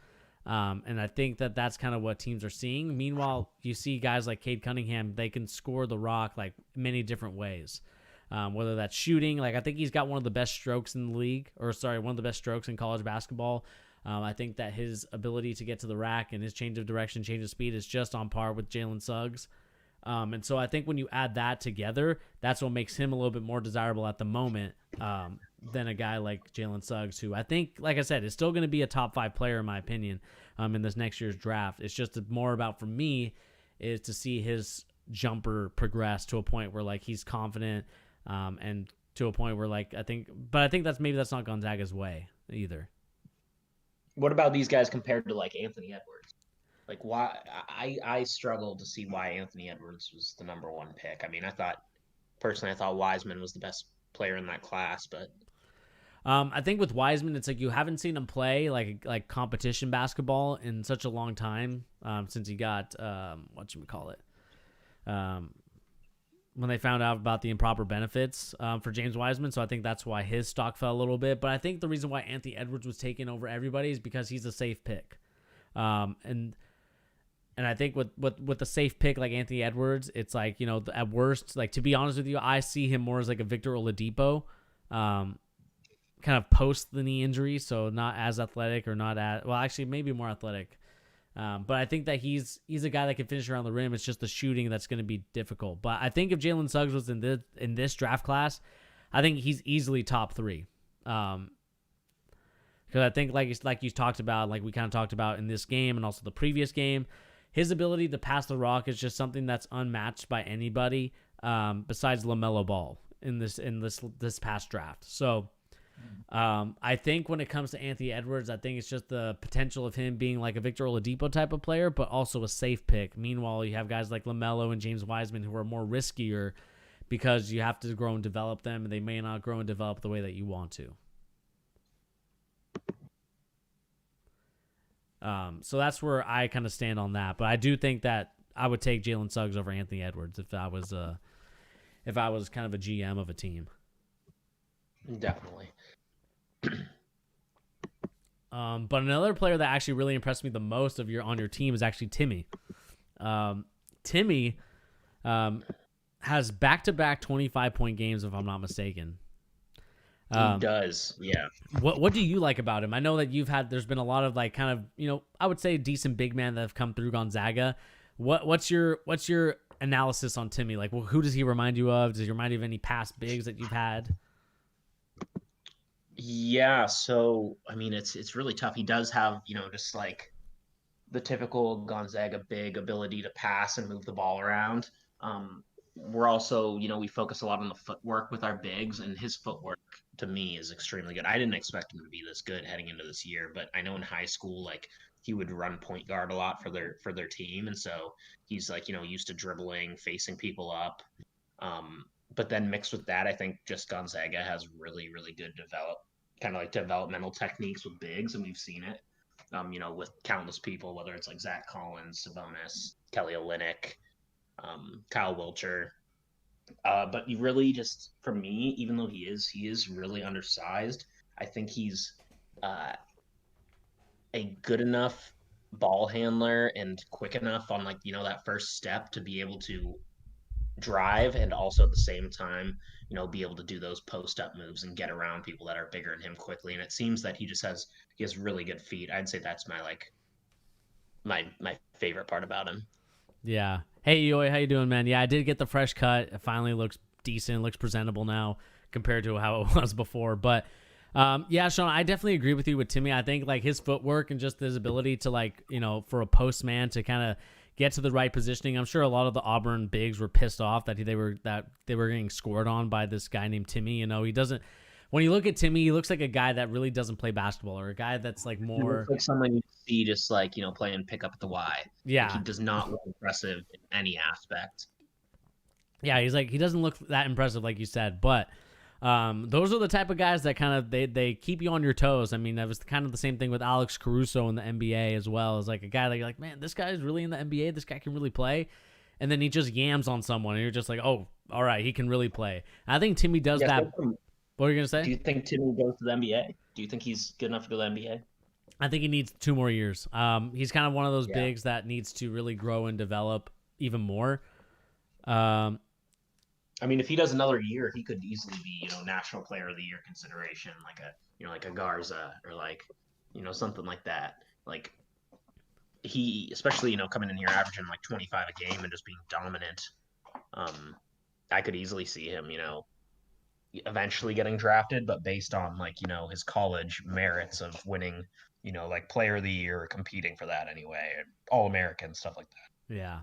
And I think that that's kind of what teams are seeing. Meanwhile, you see guys like Cade Cunningham, they can score the rock like many different ways. Whether that's shooting, like I think he's got one of the best strokes in the league, one of the best strokes in college basketball. I think that his ability to get to the rack and his change of direction, change of speed is just on par with Jalen Suggs. And so I think when you add that together, that's what makes him a little bit more desirable at the moment than a guy like Jalen Suggs, who I think, like I said, is still going to be a top 5 player in my opinion in this next year's draft. It's just more about, for me, is to see his jumper progress to a point where like he's confident and to a point where like I think that's not Gonzaga's way either. What about these guys compared to like Anthony Edwards? Like why I struggle to see why Anthony Edwards was the number 1 pick. I mean, I thought Wiseman was the best player in that class, but I think with Wiseman, it's like you haven't seen him play like competition basketball in such a long time since he got when they found out about the improper benefits for James Wiseman. So I think that's why his stock fell a little bit. But I think the reason why Anthony Edwards was taken over everybody is because he's a safe pick. And I think with the safe pick like Anthony Edwards, it's like, at worst, like to be honest with you, I see him more as like a Victor Oladipo, kind of post the knee injury. So not as athletic actually maybe more athletic. But I think that he's a guy that can finish around the rim. It's just the shooting that's going to be difficult. But I think if Jalen Suggs was in this draft class, I think he's easily top 3. Because I think like you talked about, like we kind of talked about in this game and also the previous game, his ability to pass the rock is just something that's unmatched by anybody besides LaMelo Ball in this past draft. So. I think when it comes to Anthony Edwards, I think it's just the potential of him being like a Victor Oladipo type of player, but also a safe pick. Meanwhile, you have guys like LaMelo and James Wiseman who are more riskier because you have to grow and develop them, and they may not grow and develop the way that you want to. So that's where I kind of stand on that. But I do think that I would take Jalen Suggs over Anthony Edwards if I was kind of a GM of a team. Definitely. But another player that actually really impressed me the most on your team is actually Timmy. Timmy has back-to-back 25-point games, if I'm not mistaken. He does, yeah. What do you like about him? I know that there's been a lot of like kind of, I would say decent big men that have come through Gonzaga. What's your analysis on Timmy? Like, who does he remind you of? Does he remind you of any past bigs that you've had? Yeah, so I mean it's really tough. He does have, just like the typical Gonzaga big ability to pass and move the ball around. we're also, we focus a lot on the footwork with our bigs, and his footwork to me is extremely good. I didn't expect him to be this good heading into this year, but I know in high school, like he would run point guard a lot for their team, and so he's like, used to dribbling, facing people up. But then mixed with that, I think just Gonzaga has really, really good developmental techniques with bigs, and we've seen it, with countless people, whether it's like Zach Collins, Sabonis, Kelly Olynyk, Kyle Wilcher. But you really just, for me, even though he is really undersized, I think he's a good enough ball handler and quick enough on that first step to be able to drive, and also at the same time, be able to do those post up moves and get around people that are bigger than him quickly. And it seems that he has really good feet. I'd say that's my favorite part about him. Yeah. Hey, Eoy, how you doing, man? Yeah, I did get the fresh cut. It finally looks decent, looks presentable now compared to how it was before. But yeah, Sean, I definitely agree with you with Timmy. I think like his footwork and just his ability to for a post man to kind of get to the right positioning. I'm sure a lot of the Auburn bigs were pissed off that they were getting scored on by this guy named Timmy. He doesn't. When you look at Timmy, he looks like a guy that really doesn't play basketball, or a guy that's like more. He looks like someone you see just playing pick up at the Y. Yeah, he does not look impressive in any aspect. Yeah, he doesn't look that impressive, like you said, but those are the type of guys that kind of they keep you on your toes. I mean, that was kind of the same thing with Alex Caruso in the NBA as well. As like a guy that you're like, man, this guy's really in the NBA. This guy can really play, and then he just yams on someone, and you're just like, oh, all right, he can really play. And I think Timmy does that. What are you gonna say? Do you think Timmy goes to the NBA? Do you think he's good enough to go to the NBA? I think he needs 2 more years. He's kind of one of those bigs that needs to really grow and develop even more. I mean, if he does another year, he could easily be, National Player of the Year consideration, like a Garza or something like that. Like he, especially coming in here averaging like 25 a game and just being dominant. I could easily see him, eventually getting drafted, but based on his college merits of winning, Player of the Year or competing for that anyway, All-American, stuff like that. Yeah.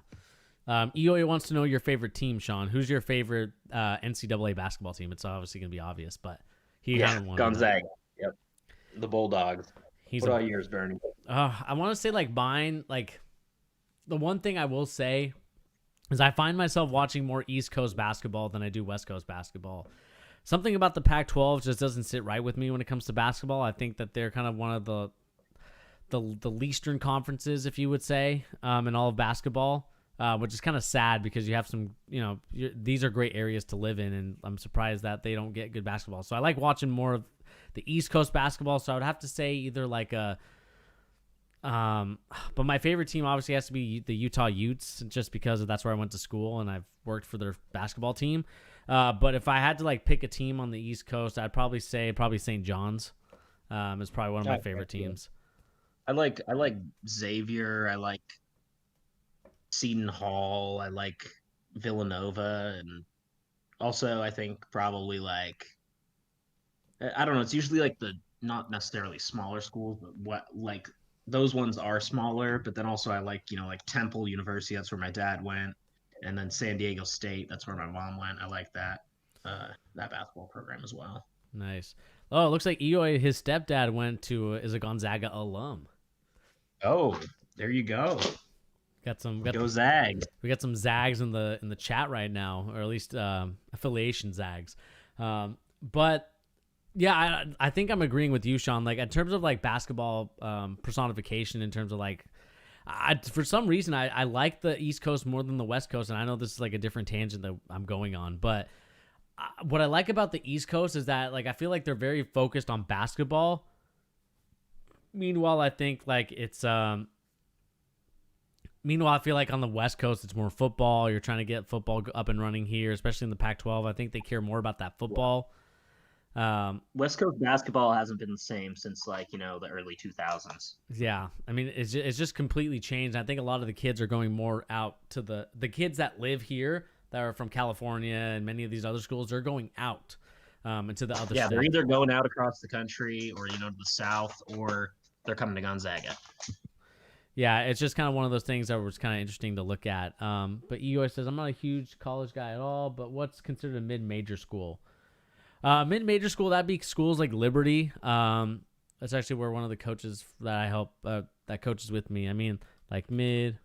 EOA wants to know your favorite team, Sean. Who's your favorite NCAA basketball team? It's obviously going to be obvious, but Gonzaga. Yep. The Bulldogs. What about yours, Bernie? I want to say mine, the one thing I will say is I find myself watching more East Coast basketball than I do West Coast basketball. Something about the Pac-12 just doesn't sit right with me when it comes to basketball. I think that they're kind of one of the leastern conferences, if you would say, in all of basketball, which is kind of sad because you have some, these are great areas to live in, and I'm surprised that they don't get good basketball. So I like watching more of the East Coast basketball. So I would have to say either but my favorite team obviously has to be the Utah Utes, just because that's where I went to school and I've worked for their basketball team. But if I had to pick a team on the East Coast, I'd probably say St. John's. Is probably one of my favorite teams. I like Xavier. I like Seton Hall. I like Villanova, and also I think probably I don't know. It's usually the not necessarily smaller schools, but those ones are smaller. But then also I like Temple University. That's where my dad went. And then San Diego State, that's where my mom went. I like that basketball program as well. Nice. Oh, it looks like Eoy, his stepdad is a Gonzaga alum. Oh, there you go. Go Zags. We got some Zags in the chat right now, or at least affiliation Zags. But yeah, I think I'm agreeing with you, Sean. In terms of basketball personification, in terms of for some reason, I like the East Coast more than the West Coast, and I know this is a different tangent that I'm going on, but what I like about the East Coast is that I feel like they're very focused on basketball. Meanwhile, I think it's meanwhile I feel like on the West Coast it's more football. You're trying to get football up and running here, especially in the Pac-12. I think they care more about that football. West Coast basketball hasn't been the same since the early 2000s. Yeah, I mean it's just completely changed. I think a lot of the kids are going more out to the kids that live here that are from California and many of these other schools. They're going out into the other. Yeah, they're either going out across the country or to the South, or they're coming to Gonzaga. Yeah, it's just kind of one of those things that was kind of interesting to look at. But EOI says, I'm not a huge college guy at all, but what's considered a mid-major school? Mid-major school, that'd be schools like Liberty. That's actually where one of the coaches that I help, that coaches with me. I mean, like mid.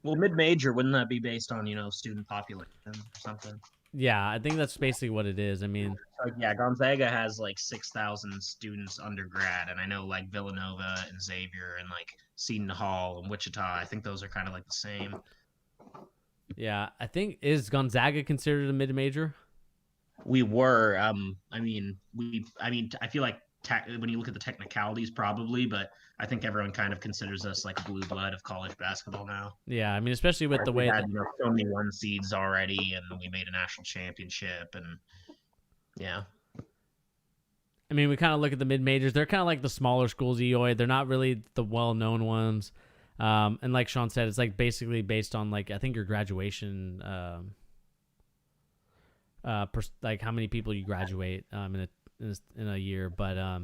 Well, mid-major, wouldn't that be based on, student population or something? Yeah, I think that's basically what it is. I mean, Like, yeah, Gonzaga has like 6,000 students undergrad, and I know like Villanova and Xavier and like Seton Hall and Wichita. I think those are kind of like the same. yeah, I think is Gonzaga considered a mid-major? We were, I feel like when you look at the technicalities, probably, but I think everyone kind of considers us like a blue blood of college basketball now. Yeah, I mean, especially with the We way had, that, so many one seeds already, and we made a national championship, and yeah. I mean, we kind of look at the mid-majors. They're kind of like the smaller schools, EOI. They're not really the well-known ones. And like Sean said, it's like basically based on like, I think your graduation, like how many people you graduate in a year. But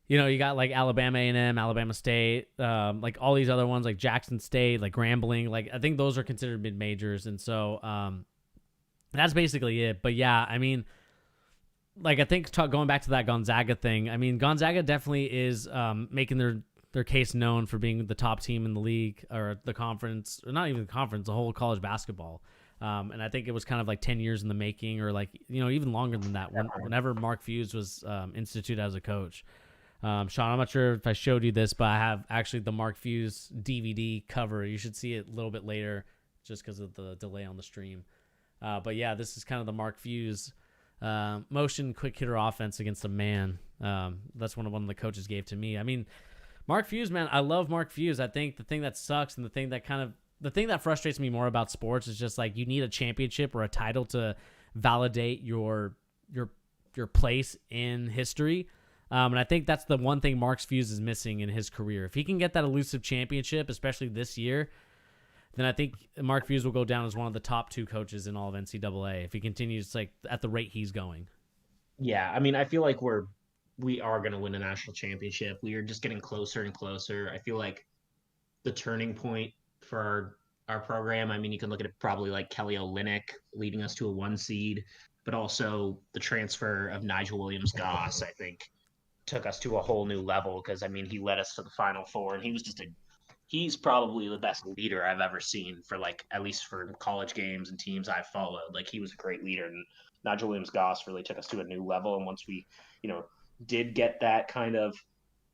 you got like Alabama A&M, Alabama State, like all these other ones like Jackson State, like Grambling. Like I think those are considered mid majors, and so that's basically it. But yeah, I mean, like I think going back to that Gonzaga thing, I mean Gonzaga definitely is making their case known for being the top team in the league or the conference, or not even the conference, the whole college basketball. And I think it was kind of like 10 years in the making, or like, even longer than that, whenever Mark Fuse was instituted as a coach. Sean, I'm not sure if I showed you this, but I have actually the Mark Fuse DVD cover. You should see it a little bit later just because of the delay on the stream. But yeah, this is kind of the Mark Fuse motion quick hitter offense against a man. That's one of the coaches gave to me. I mean, Mark Fuse, man, I love Mark Fuse. I think the thing that sucks and the thing that frustrates me more about sports is just like you need a championship or a title to validate your place in history. And I think that's the one thing Mark Fuse is missing in his career. If he can get that elusive championship, especially this year, then I think Mark Fuse will go down as one of the top 2 coaches in all of NCAA if he continues like at the rate he's going. Yeah, I mean, I feel like we are going to win a national championship. We are just getting closer and closer. I feel like the turning point for our program, I mean, you can look at it probably like Kelly Olynyk leading us to a 1 seed, but also the transfer of Nigel Williams-Goss, I think, took us to a whole new level because, I mean, he led us to the Final Four, and he was he's probably the best leader I've ever seen for like, at least for college games and teams I've followed. Like, he was a great leader, and Nigel Williams-Goss really took us to a new level. And once we, did get that kind of,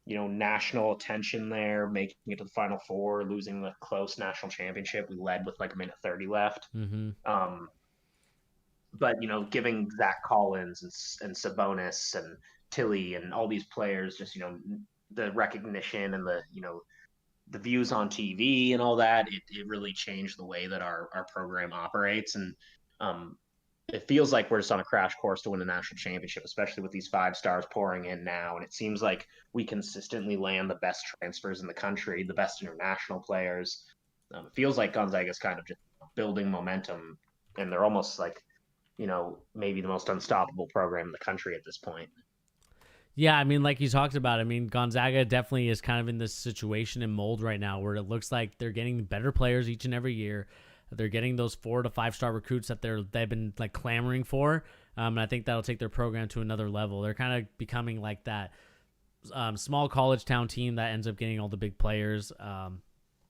national attention there, making it to the Final Four, losing the close national championship, we led with like a minute 30 left. Mm-hmm. But, giving Zach Collins and Sabonis and Tilly and all these players just, the recognition and the views on TV and all that, it really changed the way that our program operates. And it feels like we're just on a crash course to win a national championship, especially with these 5 stars pouring in now. And it seems like we consistently land the best transfers in the country, the best international players. It feels like Gonzaga's kind of just building momentum, and they're almost like, maybe the most unstoppable program in the country at this point. Yeah, I mean, like you talked about, I mean, Gonzaga definitely is kind of in this situation and mold right now where it looks like they're getting better players each and every year. They're getting those 4 to 5 star recruits that they've been like clamoring for, and I think that'll take their program to another level. They're kind of becoming like that small college town team that ends up getting all the big players.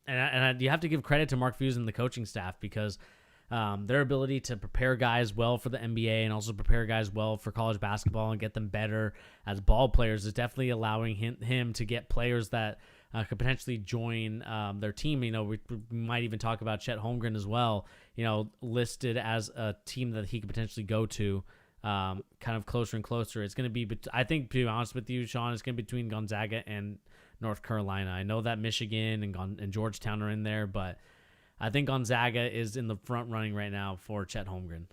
And you have to give credit to Mark Fuse and the coaching staff because their ability to prepare guys well for the NBA and also prepare guys well for college basketball and get them better as ball players is definitely allowing him to get players that could potentially join their team. We might even talk about Chet Holmgren as well, listed as a team that he could potentially go to kind of closer and closer. It's going to be, I think, to be honest with you, Sean, it's going to be between Gonzaga and North Carolina. I know that Michigan and Georgetown are in there, but I think Gonzaga is in the front running right now for Chet Holmgren.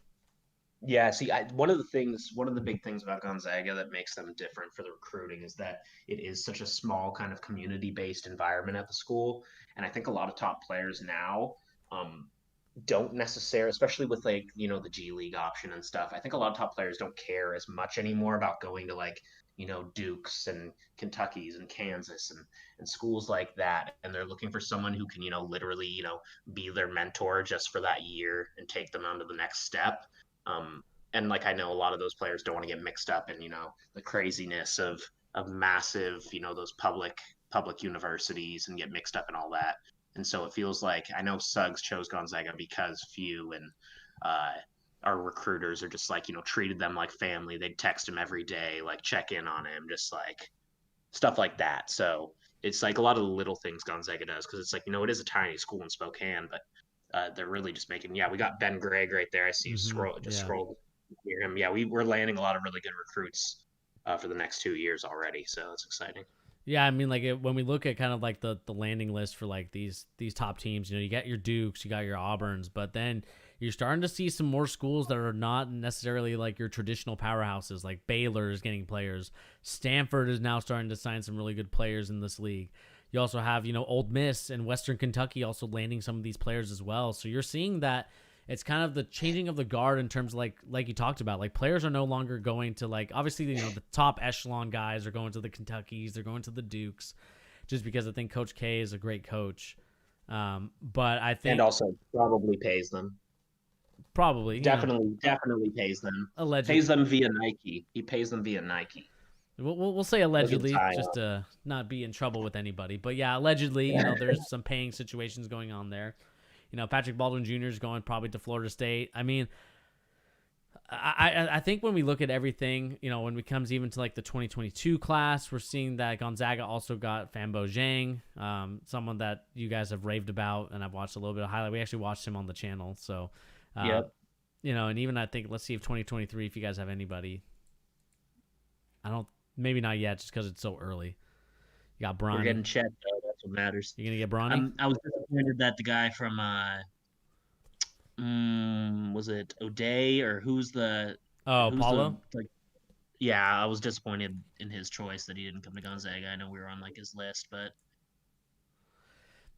Yeah, see, one of the big things about Gonzaga that makes them different for the recruiting is that it is such a small kind of community-based environment at the school. And I think a lot of top players now don't necessarily, especially with like, the G League option and stuff, I think a lot of top players don't care as much anymore about going to like, Dukes and Kentuckys and Kansas and schools like that. And they're looking for someone who can, literally, be their mentor just for that year and take them on to the next step. And like, I know a lot of those players don't want to get mixed up in, the craziness of massive, those public universities and get mixed up in all that. And so it feels like, I know Suggs chose Gonzaga because few and our recruiters are just like, treated them like family. They'd text him every day, like check in on him, just like stuff like that. So it's like a lot of the little things Gonzaga does, because it's like, it is a tiny school in Spokane, but they're really just making, we got Ben Gregg right there. I see you scrolled near him. Yeah, we're landing a lot of really good recruits for the next 2 years already. So it's exciting. Yeah, I mean, like when we look at kind of like the landing list for like these top teams, you got your Dukes, you got your Auburns, but then you're starting to see some more schools that are not necessarily like your traditional powerhouses. Like Baylor is getting players. Stanford is now starting to sign some really good players in this league. You also have, Ole Miss and Western Kentucky also landing some of these players as well. So you're seeing that it's kind of the changing of the guard in terms of like you talked about. Like players are no longer going to like, obviously, the top echelon guys are going to the Kentuckys, they're going to the Dukes, just because I think Coach K is a great coach. But I think, and also probably pays them. Probably. Definitely pays them. Allegedly. Pays them via Nike. He pays them via Nike. We'll say allegedly, just to not be in trouble with anybody. But yeah, allegedly, there's some paying situations going on there. Patrick Baldwin Jr. is going probably to Florida State. I mean, I think when we look at everything, when it comes even to like the 2022 class, we're seeing that Gonzaga also got Fambo Zhang, someone that you guys have raved about, and I've watched a little bit of highlight. We actually watched him on the channel, so yep. And even I think, let's see if 2023, if you guys have anybody. Maybe not yet, just because it's so early. You got Bronny. We're getting checked out. That's what matters. You're gonna get Bronny? I was disappointed that the guy from was it O'Day or who's Paulo? I was disappointed in his choice that he didn't come to Gonzaga. I know we were on like his list, but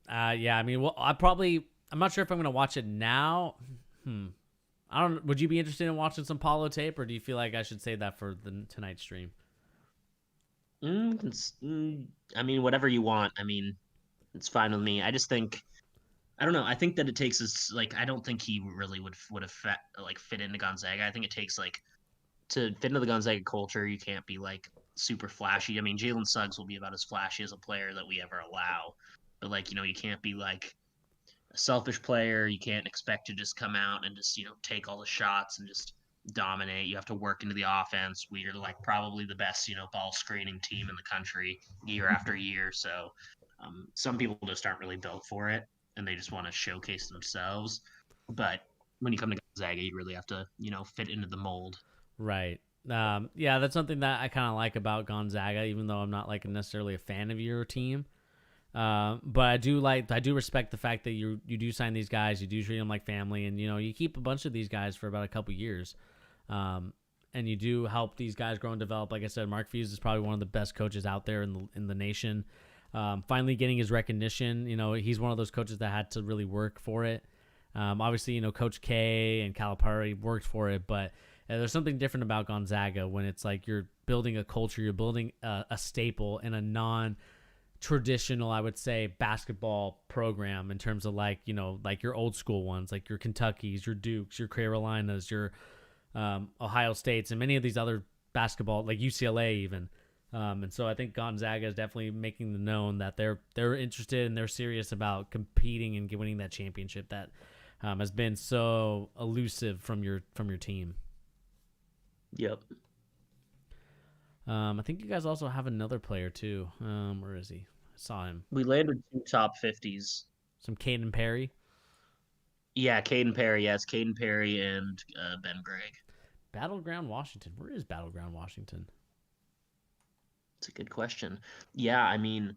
yeah, I mean, I'm not sure if I'm gonna watch it now. Would you be interested in watching some Paulo tape, or do you feel like I should save that for tonight's stream? I mean, whatever you want. I mean, it's fine with me. I just think, I don't know. I think that it takes us I don't think he really would have fit into Gonzaga. I think it takes to fit into the Gonzaga culture. You can't be super flashy. I mean, Jalen Suggs will be about as flashy as a player that we ever allow, but you can't be a selfish player. You can't expect to just come out and just take all the shots and just dominate. You have to work into the offense. We're probably the best ball screening team in the country year after year. So some people just aren't really built for it, and they just want to showcase themselves. But when you come to Gonzaga, you really have to fit into the mold. Right. Yeah, that's something that I kind of like about Gonzaga, even though I'm not necessarily a fan of your team. But I do respect the fact that you do sign these guys, you do treat them like family, and you keep a bunch of these guys for about a couple years, and you do help these guys grow and develop. Like I said, Mark Fuse is probably one of the best coaches out there in the nation. Finally getting his recognition. He's one of those coaches that had to really work for it. Obviously, Coach K and Calipari worked for it, but there's something different about Gonzaga when it's like you're building a culture, you're building a staple in a non-traditional, I would say, basketball program in terms of your old school ones, like your Kentuckys, your Dukes, your Carolinas, your Ohio States, and many of these other basketball, like UCLA even. And so I think Gonzaga is definitely making the known that they're interested and they're serious about competing and winning that championship that has been so elusive from your team. Yep. I think you guys also have another player too. Where is he? I saw him. We landed 2 top 50s. Some Caden Perry. Yeah, Caden Perry. Yes, Caden Perry and Ben Gregg. Battleground Washington. Where is Battleground Washington? It's a good question. Yeah, I mean,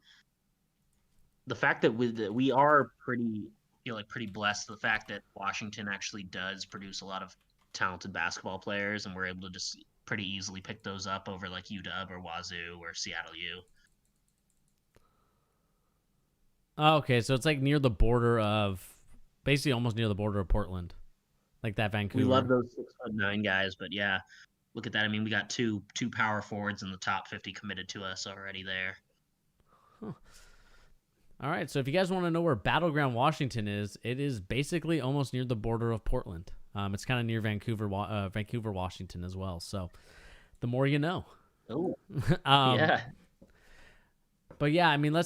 the fact that we are pretty blessed. The fact that Washington actually does produce a lot of talented basketball players, and we're able to just pretty easily pick those up over UW or Wazoo or Seattle U. Oh, okay, so it's near the border of, basically almost near the border of Portland, like that Vancouver. We love those 6'9" guys, but yeah, look at that. I mean, we got two power forwards in the top 50 committed to us already there. Huh. All right, so if you guys want to know where Battleground Washington is, it is basically almost near the border of Portland. It's kind of near Vancouver, Washington as well. So the more you know. Oh, yeah. But yeah, I mean, I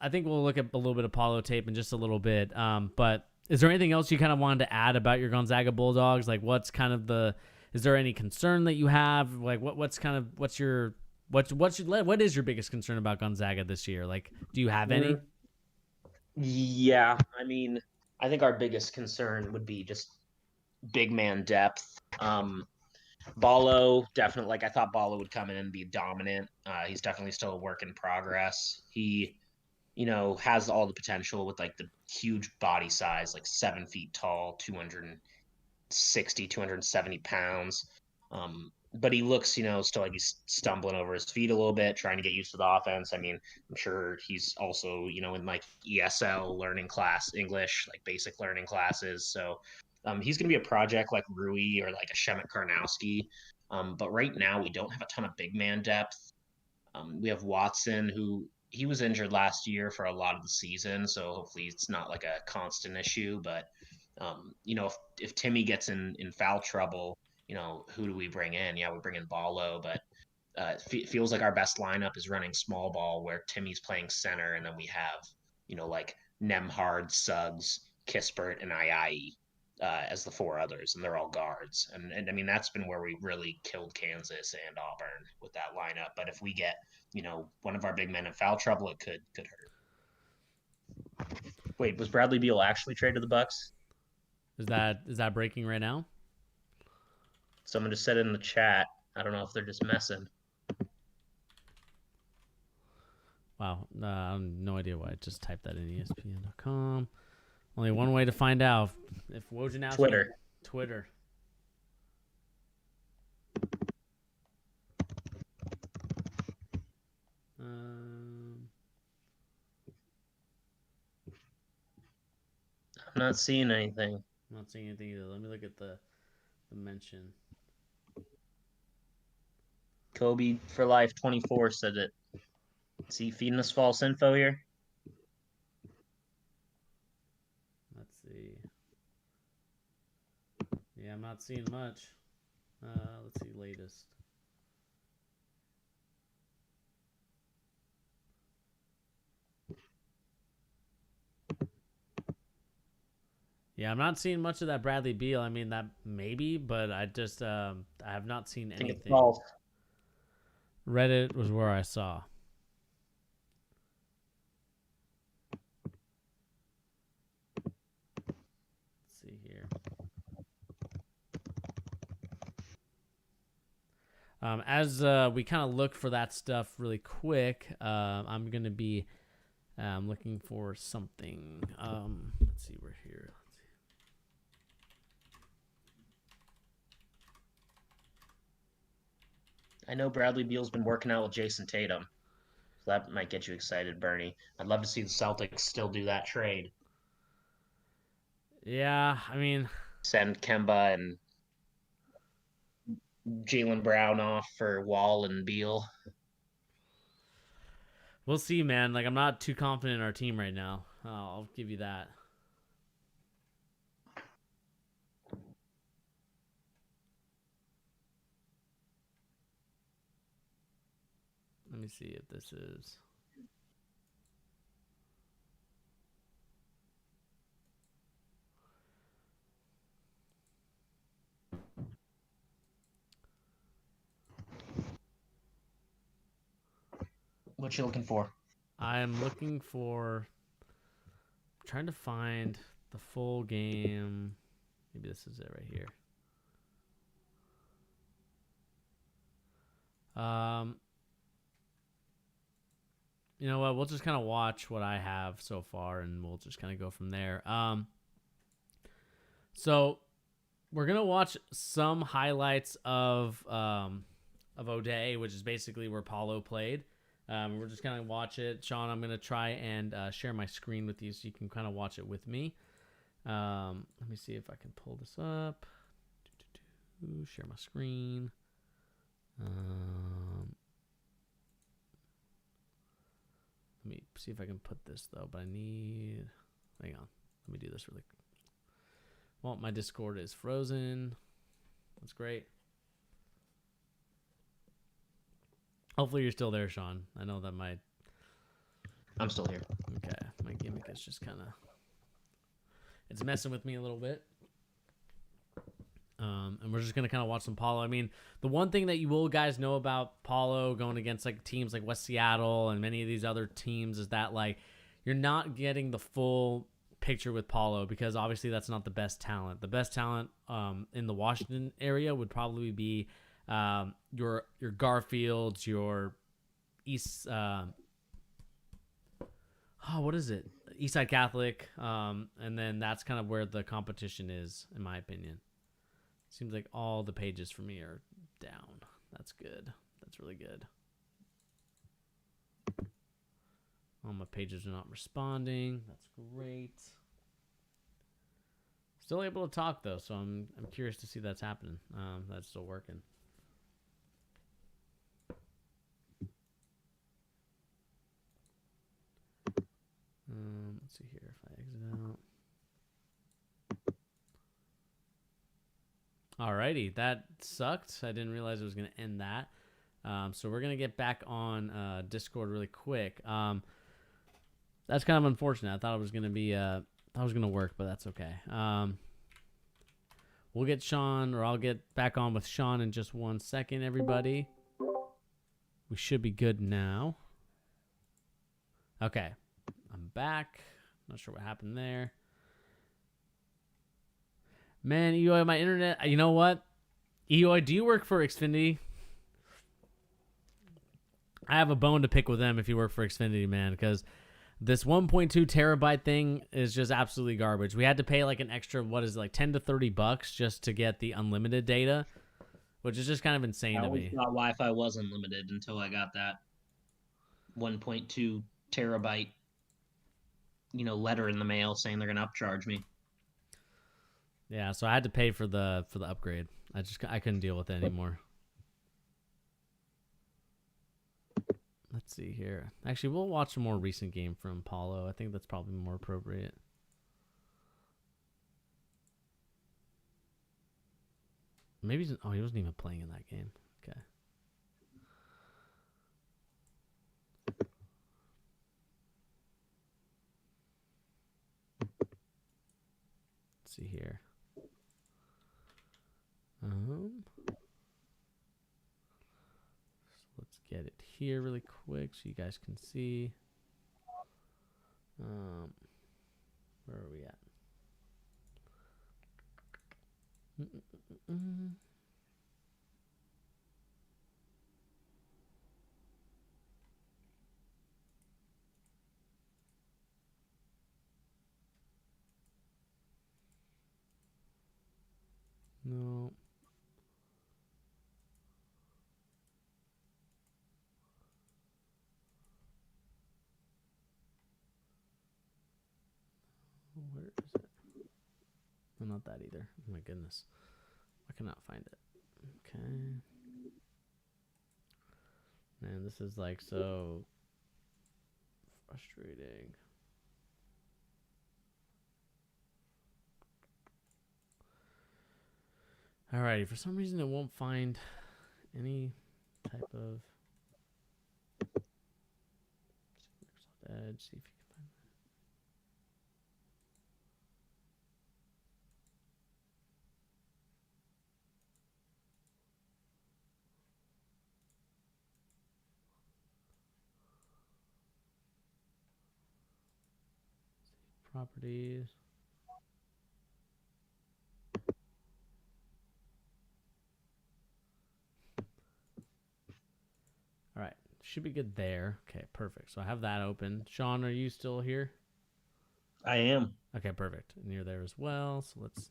think we'll look at a little bit of Apollo tape in just a little bit. But is there anything else you kind of wanted to add about your Gonzaga Bulldogs? Like, is there any concern that you have? Like, what is your biggest concern about Gonzaga this year? Like, do you have any? Yeah, I mean, I think our biggest concern would be just big man depth. Ballo, definitely, like I thought Ballo would come in and be dominant. He's definitely still a work in progress. He, has all the potential with like the huge body size, like 7 feet tall, 260, 270 pounds. But he looks, still like he's stumbling over his feet a little bit, trying to get used to the offense. I mean, I'm sure he's also, in like ESL learning class, English, like basic learning classes. So he's going to be a project like Rui or like a Shemet Karnowski. But right now, we don't have a ton of big man depth. We have Watson, who he was injured last year for a lot of the season. So hopefully it's not like a constant issue. But, if Timmy gets in foul trouble, who do we bring in? Yeah, we bring in Ballo, but it feels like our best lineup is running small ball where Timmy's playing center, and then we have, like Nemhard, Suggs, Kispert, and Iai as the four others, and they're all guards. And I mean, that's been where we really killed Kansas and Auburn with that lineup. But if we get, one of our big men in foul trouble, it could hurt. Wait, was Bradley Beal actually traded to the Bucks? Is that breaking right now? Someone just said it in the chat. I don't know if they're just messing. Wow, I have no idea why I just typed that in ESPN.com. Only one way to find out if Wojnarowski. Twitter. I'm not seeing anything. I'm not seeing anything either. Let me look at the mention. Kobe for Life 24 said it. Is he feeding us false info here? Let's see. Yeah, I'm not seeing much. Let's see latest. Yeah, I'm not seeing much of that Bradley Beal. I mean, that maybe, but I just I have not seen anything. It's false. Reddit was where I saw. Let's see here. As we kind of look for that stuff really quick, I'm going to be looking for something. Let's see, we're here. I know Bradley Beal's been working out with Jason Tatum. So that might get you excited, Bernie. I'd love to see the Celtics still do that trade. Yeah, I mean, send Kemba and Jaylen Brown off for Wall and Beal. We'll see, man. Like, I'm not too confident in our team right now. I'll give you that. Let me see if this is. What you looking for? I'm looking for. I'm trying to find the full game. Maybe this is it right here. You know what? We'll just kind of watch what I have so far, and we'll just kind of go from there. So we're gonna watch some highlights of O'Day, which is basically where Paulo played. We're just gonna watch it. Sean, I'm gonna try and share my screen with you so you can kind of watch it with me. Let me see if I can pull this up. Share my screen. Let me see if I can put this though, but hang on. Let me do this really quick. Well, my Discord is frozen. That's great. Hopefully you're still there, Sean. I know that I'm still here. okay, my gimmick is just kind of, it's messing with me a little bit. And we're just going to kind of watch some Paulo. I mean, the one thing that you will guys know about Paulo going against like teams like West Seattle and many of these other teams is that like you're not getting the full picture with Paulo because obviously that's not the best talent. The best talent in the Washington area would probably be your Garfields, your East what is it? Eastside Catholic, and then that's kind of where the competition is, in my opinion. Seems like all the pages for me are down. That's good. That's really good. All my pages are not responding. That's great. Still able to talk though, so I'm curious to see that's happening. That's still working. Let's see here if I exit out. Alrighty, that sucked. I didn't realize it was going to end that. So we're going to get back on Discord really quick. That's kind of unfortunate. I thought it was going to be, I thought it was going to work, but that's okay. We'll get Sean, or I'll get back on with Sean in just 1 second, everybody. We should be good now. Okay, I'm back. Not sure what happened there. Man, Eoy, my internet, you know what? Eoy, do you work for Xfinity? I have a bone to pick with them if you work for Xfinity, man, because this 1.2 terabyte thing is just absolutely garbage. We had to pay like an extra, what is it, like $10 to $30 just to get the unlimited data, which is just kind of insane to me. I thought Wi-Fi was unlimited until I got that 1.2 terabyte, letter in the mail saying they're going to upcharge me. Yeah, so I had to pay for the upgrade. I couldn't deal with it anymore. Let's see here. Actually, we'll watch a more recent game from Paulo. I think that's probably more appropriate. Maybe he wasn't even playing in that game. Okay. Let's see here. So let's get it here really quick so you guys can see. Where are we at? No. Where is it? No, not that either. Oh my goodness. I cannot find it. Okay. Man, this is like so frustrating. Alrighty, for some reason it won't find any type of Microsoft Edge. See if you can find that. Properties. All right, should be good there. Okay, perfect. So I have that open. Sean, are you still here? I am. Okay, perfect. And you're there as well. So let's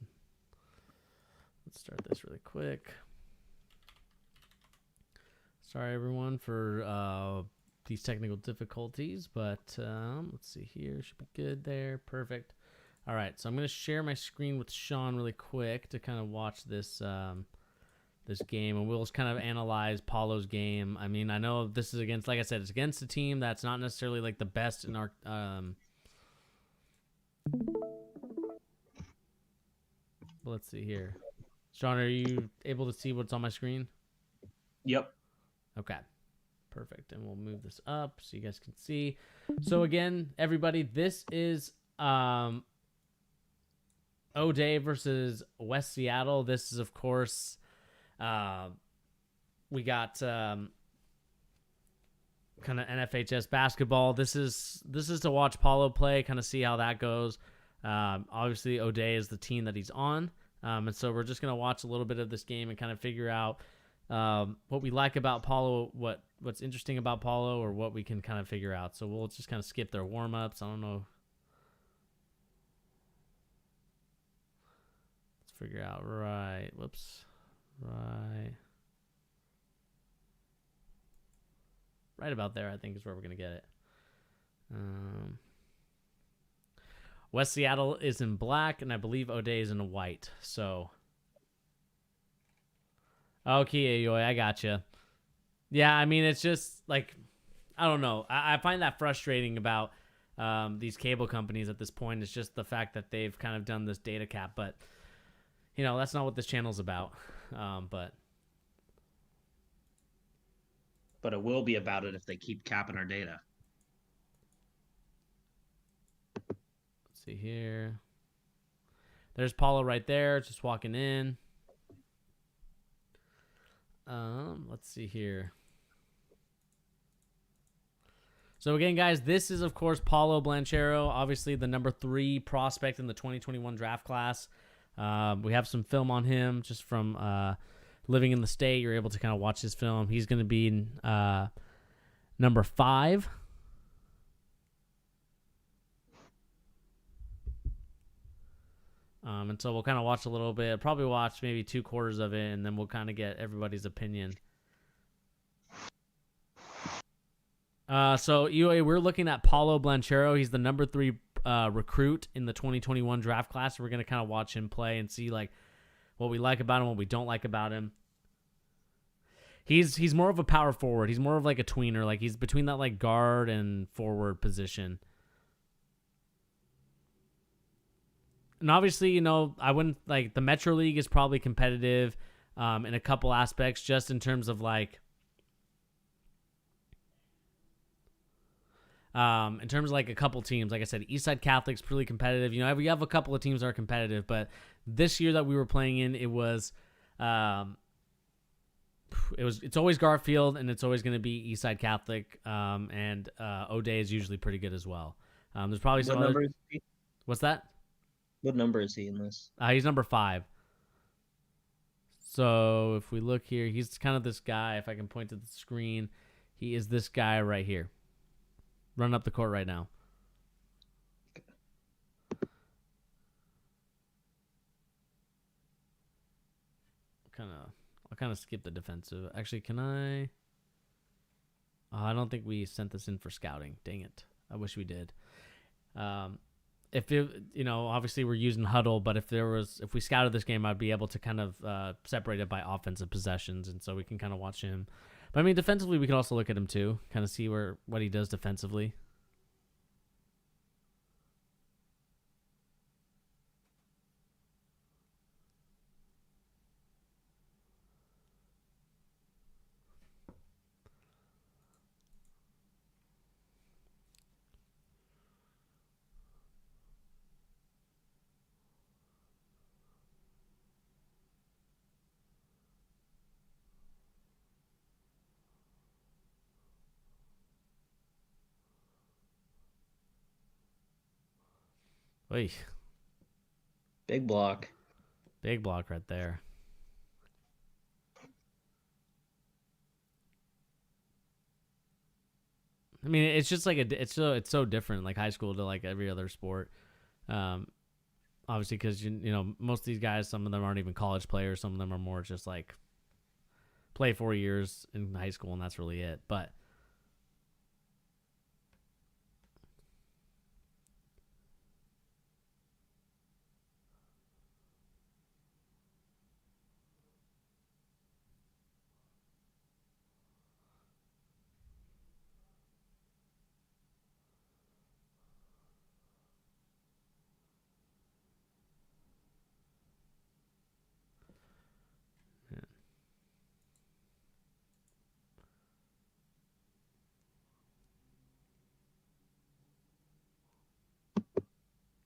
start this really quick. Sorry everyone for these technical difficulties, but let's see here. Should be good there. Perfect. All right, so I'm going to share my screen with Sean really quick to kind of watch this this game, and we'll just kind of analyze Paulo's game. I mean, I know this is against, like I said, it's against a team that's not necessarily like the best in our. Let's see here. Sean, are you able to see what's on my screen? Yep. Okay. Perfect. And we'll move this up so you guys can see. So again, everybody, this is O'Day versus West Seattle. This is, of course, we got kind of NFHS basketball. This is to watch Paulo play, kind of see how that goes. Obviously, O'Day is the team that he's on. And so we're just going to watch a little bit of this game and kind of figure out what we like about Paulo, what's interesting about Paulo, or what we can kind of figure out. So we'll just kind of skip their warm-ups. I don't know. Let's figure out right. Whoops. Right. Right about there, I think, is where we're going to get it. West Seattle is in black, and I believe O'Day is in white. So, okay, Ayoy, I gotcha. Yeah, I mean, it's just like, I don't know. I find that frustrating about these cable companies at this point. It's just the fact that they've kind of done this data cap, but you know, that's not what this channel's about. But it will be about it if they keep capping our data. Let's see here. There's Paulo right there, just walking in. Let's see here. So again, guys, this is, of course, Paulo Blanchero, obviously the number 3 prospect in the 2021 draft class. We have some film on him just from living in the state. You're able to kind of watch his film. He's going to be number 5. And so we'll kind of watch a little bit, probably watch maybe 2 quarters of it, and then we'll kind of get everybody's opinion. So UA, we're looking at Paulo Blanchero. He's the number 3 recruit in the 2021 draft class. We're going to kind of watch him play and see like what we like about him, what we don't like about him. He's more of a power forward. He's more of like a tweener. Like he's between that like guard and forward position. And obviously, you know, I wouldn't like the Metro League is probably competitive in a couple aspects, just in terms of like in terms of like a couple teams. Like I said, Eastside Catholic's pretty competitive. You know, we have a couple of teams that are competitive, but this year that we were playing in, it's always Garfield, and it's always going to be Eastside Catholic, and O'Day is usually pretty good as well. There's probably some other... What's that? What number is he in this? He's number 5. So if we look here, he's kind of this guy. If I can point to the screen, he is this guy right here. Run up the court right now. I'll kind of skip the defensive. Actually, can I? I don't think we sent this in for scouting. Dang it! I wish we did. If it, you know, obviously we're using Huddle, but if we scouted this game, I'd be able to kind of separate it by offensive possessions, and so we can kind of watch him. But I mean, defensively, we can also look at him too, kind of see what he does defensively. Oy. Big block. Big block right there. I mean, it's just like it's so different, like high school to like every other sport. Obviously, because you know most of these guys, some of them aren't even college players. Some of them are more just like play 4 years in high school, and that's really it. But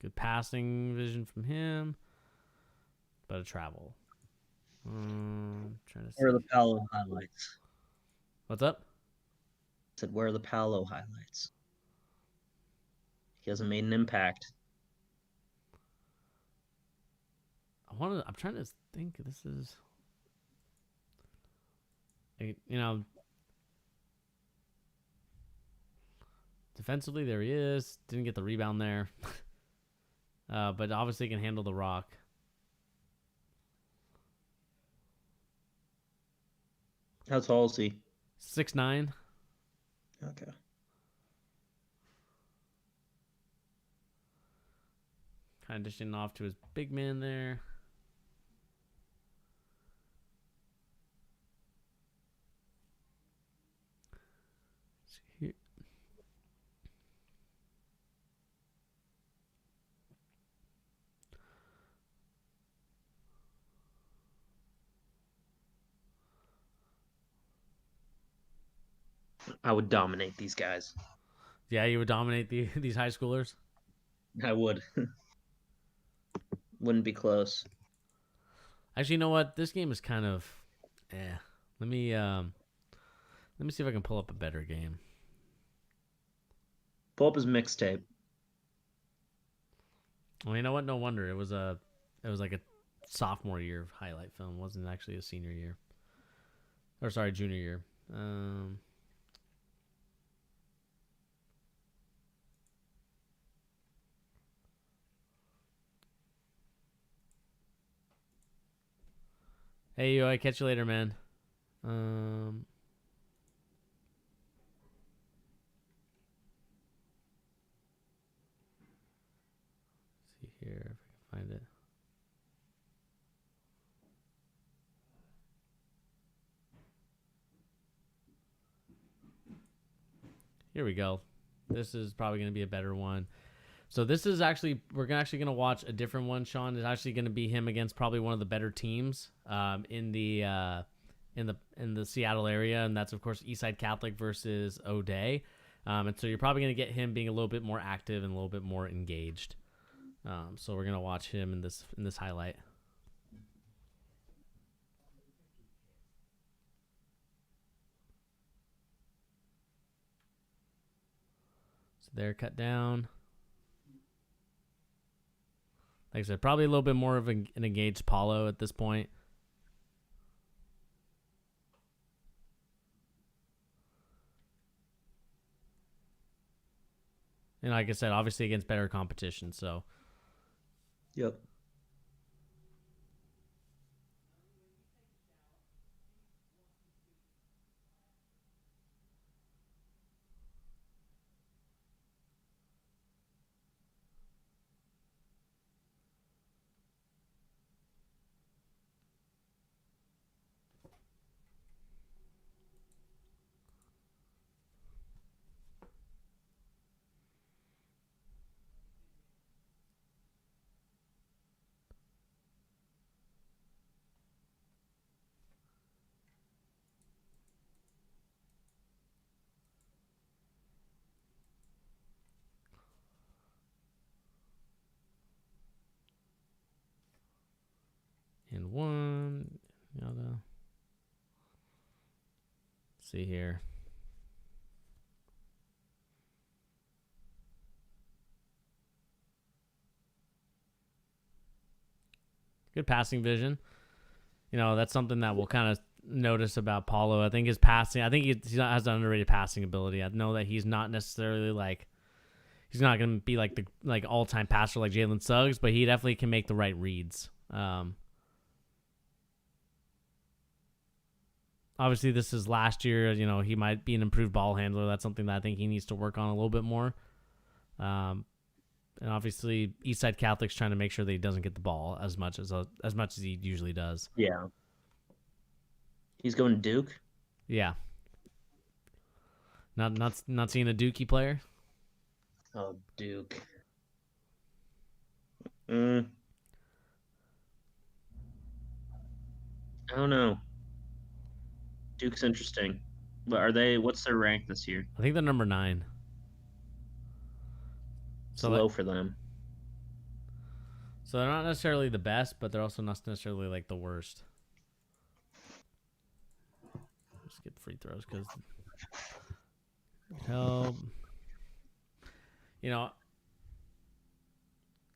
Good passing vision from him. But a travel. Trying to see. Where are the Paolo highlights? What's up? I said, where are the Paolo highlights? He hasn't made an impact. I'm trying to think. This is, you know, defensively there he is. Didn't get the rebound there, but obviously can handle the rock. How tall is he? 6'9". Okay. Kind of dishing off to his big man there. I would dominate these guys. Yeah, you would dominate these high schoolers. I would. Wouldn't be close. Actually, you know what? This game is kind of, Let me see if I can pull up a better game. Pull up his mixtape. Well, you know what? No wonder it was like a sophomore year highlight film. It wasn't actually a senior year, or sorry, junior year. Hey, yo, I catch you later, man. See here if I can find it. Here we go. This is probably going to be a better one. So this is actually, we're actually going to watch a different one, Sean. It's actually going to be him against probably one of the better teams in the Seattle area, and that's of course Eastside Catholic versus O'Day. And so you're probably going to get him being a little bit more active and a little bit more engaged. So we're going to watch him in this highlight. So they're cut down. Like I said, probably a little bit more of an engaged Paulo at this point. And like I said, obviously against better competition. So, Yep. and one, see here. Good passing vision. That's something that we'll kind of notice about Paulo. I think his passing, he has an underrated passing ability. I know that he's not necessarily he's not going to be like the all-time passer like Jalen Suggs, but he definitely can make the right reads. Obviously, this is last year. He might be an improved ball handler. That's something that I think he needs to work on a little bit more. And obviously, Eastside Catholic's trying to make sure that he doesn't get the ball as much as he usually does. Yeah. He's going to Duke? Yeah. Not seeing a Dookie player? Oh, Duke. I don't know. Duke's interesting. But what's their rank this year? I think they're number 9. It's low for them. So they're not necessarily the best, but they're also not necessarily like the worst. Skip free throws because help. You know,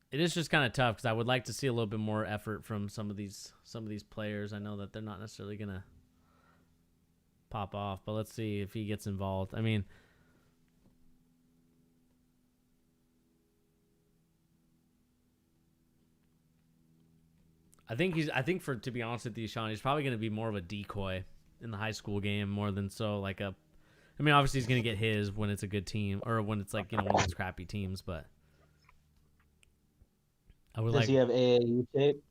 it is just kind of tough because I would like to see a little bit more effort from some of these players. I know that they're not necessarily gonna pop off, but let's see if he gets involved. I mean, I think to be honest with you, Sean, he's probably gonna be more of a decoy in the high school game more than so like a. I mean, obviously he's gonna get his when it's a good team or when it's like one of those crappy teams, but I would Does he have AAU tape?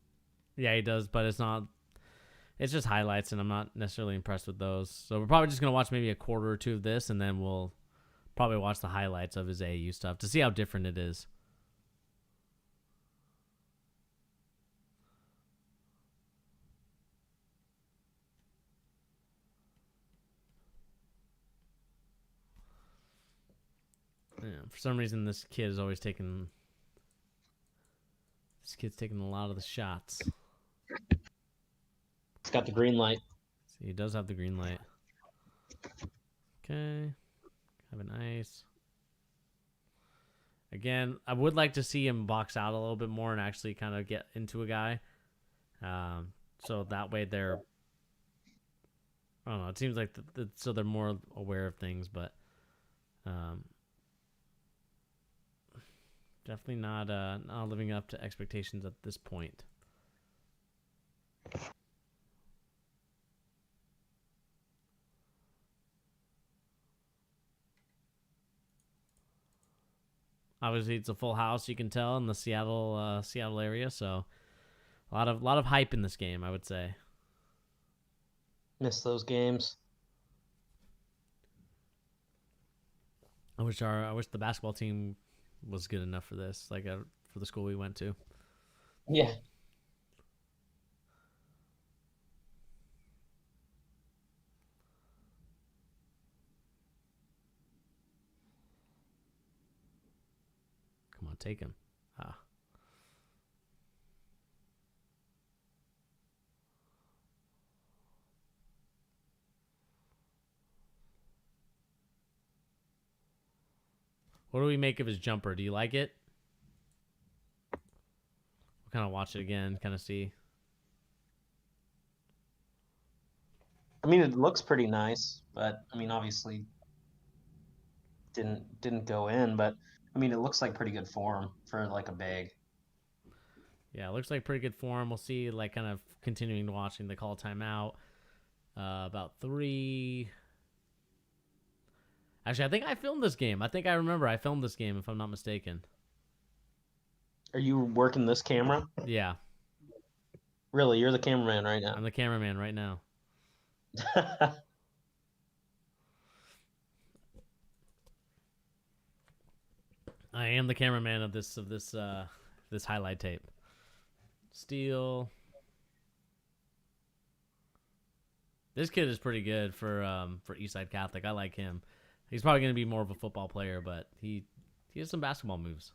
Yeah, he does, but it's not. It's just highlights, and I'm not necessarily impressed with those. So we're probably just gonna watch maybe a quarter or two of this, and then we'll probably watch the highlights of his AAU stuff to see how different it is. Yeah, for some reason, this kid's taking a lot of the shots. It's got the green light. See, he does have the green light. Okay, have an ice. Again, I would like to see him box out a little bit more and actually kind of get into a guy. So that way they're, I don't know, it seems like so they're more aware of things, but definitely not living up to expectations at this point. Obviously, it's a full house. You can tell in the Seattle area. So, a lot of hype in this game, I would say. Miss those games. I wish the basketball team was good enough for this, like for the school we went to. Yeah. Come on, take him. Ah. What do we make of his jumper? Do you like it? We'll kind of watch it again, kind of see. I mean, it looks pretty nice, but I mean, obviously didn't go in, but I mean, it looks like pretty good form for like a big. Yeah, it looks like pretty good form. We'll see, like, kind of continuing watching the call timeout. About 3. Actually, I think I filmed this game. I think I remember I filmed this game, if I'm not mistaken. Are you working this camera? Yeah. Really, you're the cameraman right now. I'm the cameraman right now. I am the cameraman of this highlight tape. Steal. This kid is pretty good for Eastside Catholic. I like him. He's probably going to be more of a football player, but he has some basketball moves.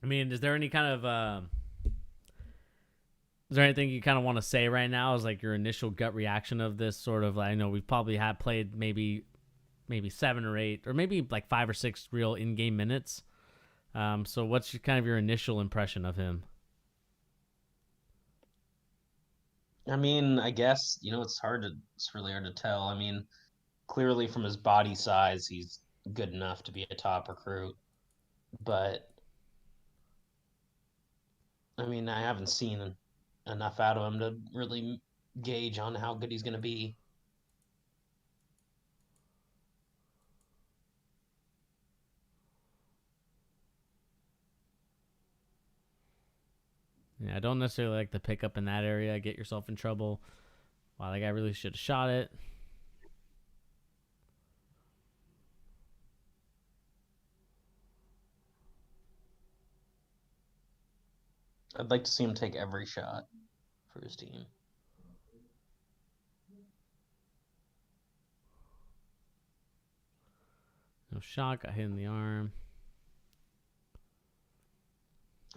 I mean, is there any kind of is there anything you kind of want to say right now? Is like your initial gut reaction of this sort of? I know we probably have played maybe 7 or 8, or maybe like 5 or 6 real in-game minutes. So what's your initial impression of him? I mean, I guess, it's really hard to tell. I mean, clearly from his body size, he's good enough to be a top recruit. But I mean, I haven't seen enough out of him to really gauge on how good he's going to be. Yeah, I don't necessarily like the pickup in that area. Get yourself in trouble. Wow, that guy really should have shot it. I'd like to see him take every shot for his team. No shot. Got hit in the arm.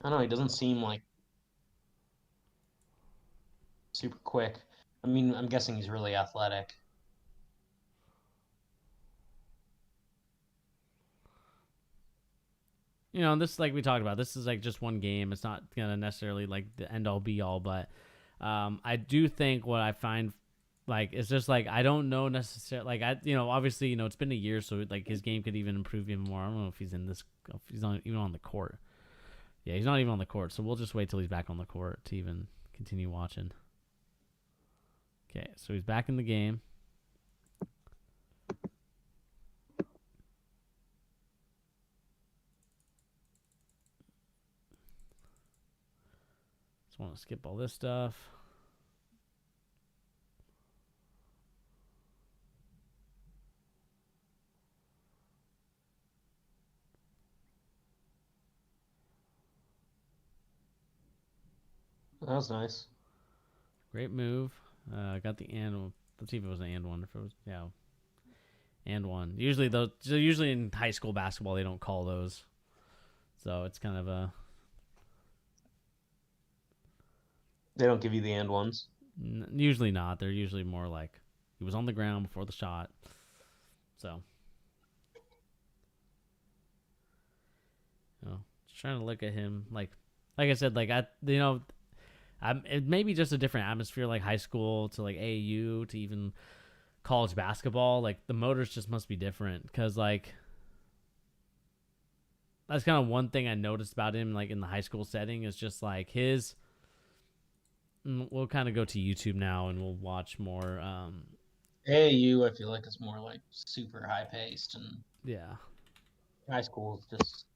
I don't know. He doesn't seem like super quick. I mean, I'm guessing he's really athletic. You know, this like we talked about. This is like just one game. It's not gonna necessarily like the end all be all, but I do think what I find like it's just like I don't know necessarily like obviously it's been a year, so like his game could even improve even more. I don't know if he's not even on the court. Yeah, he's not even on the court, so we'll just wait till he's back on the court to even continue watching. Okay, so he's back in the game. Just want to skip all this stuff. That was nice. Great move. Got the and. Let's see if it was an and one. If it was, yeah, and one. Usually in high school basketball they don't call those, so it's kind of a. They don't give you the and ones. Usually not. They're usually more like he was on the ground before the shot. So, just trying to look at him like I said, like it may be just a different atmosphere, like high school to like AAU to even college basketball. Like the motors just must be different because like that's kind of one thing I noticed about him, like in the high school setting, is just like his. We'll kind of go to YouTube now and we'll watch more. AAU, I feel like it's more like super high paced, and Yeah. high school is just.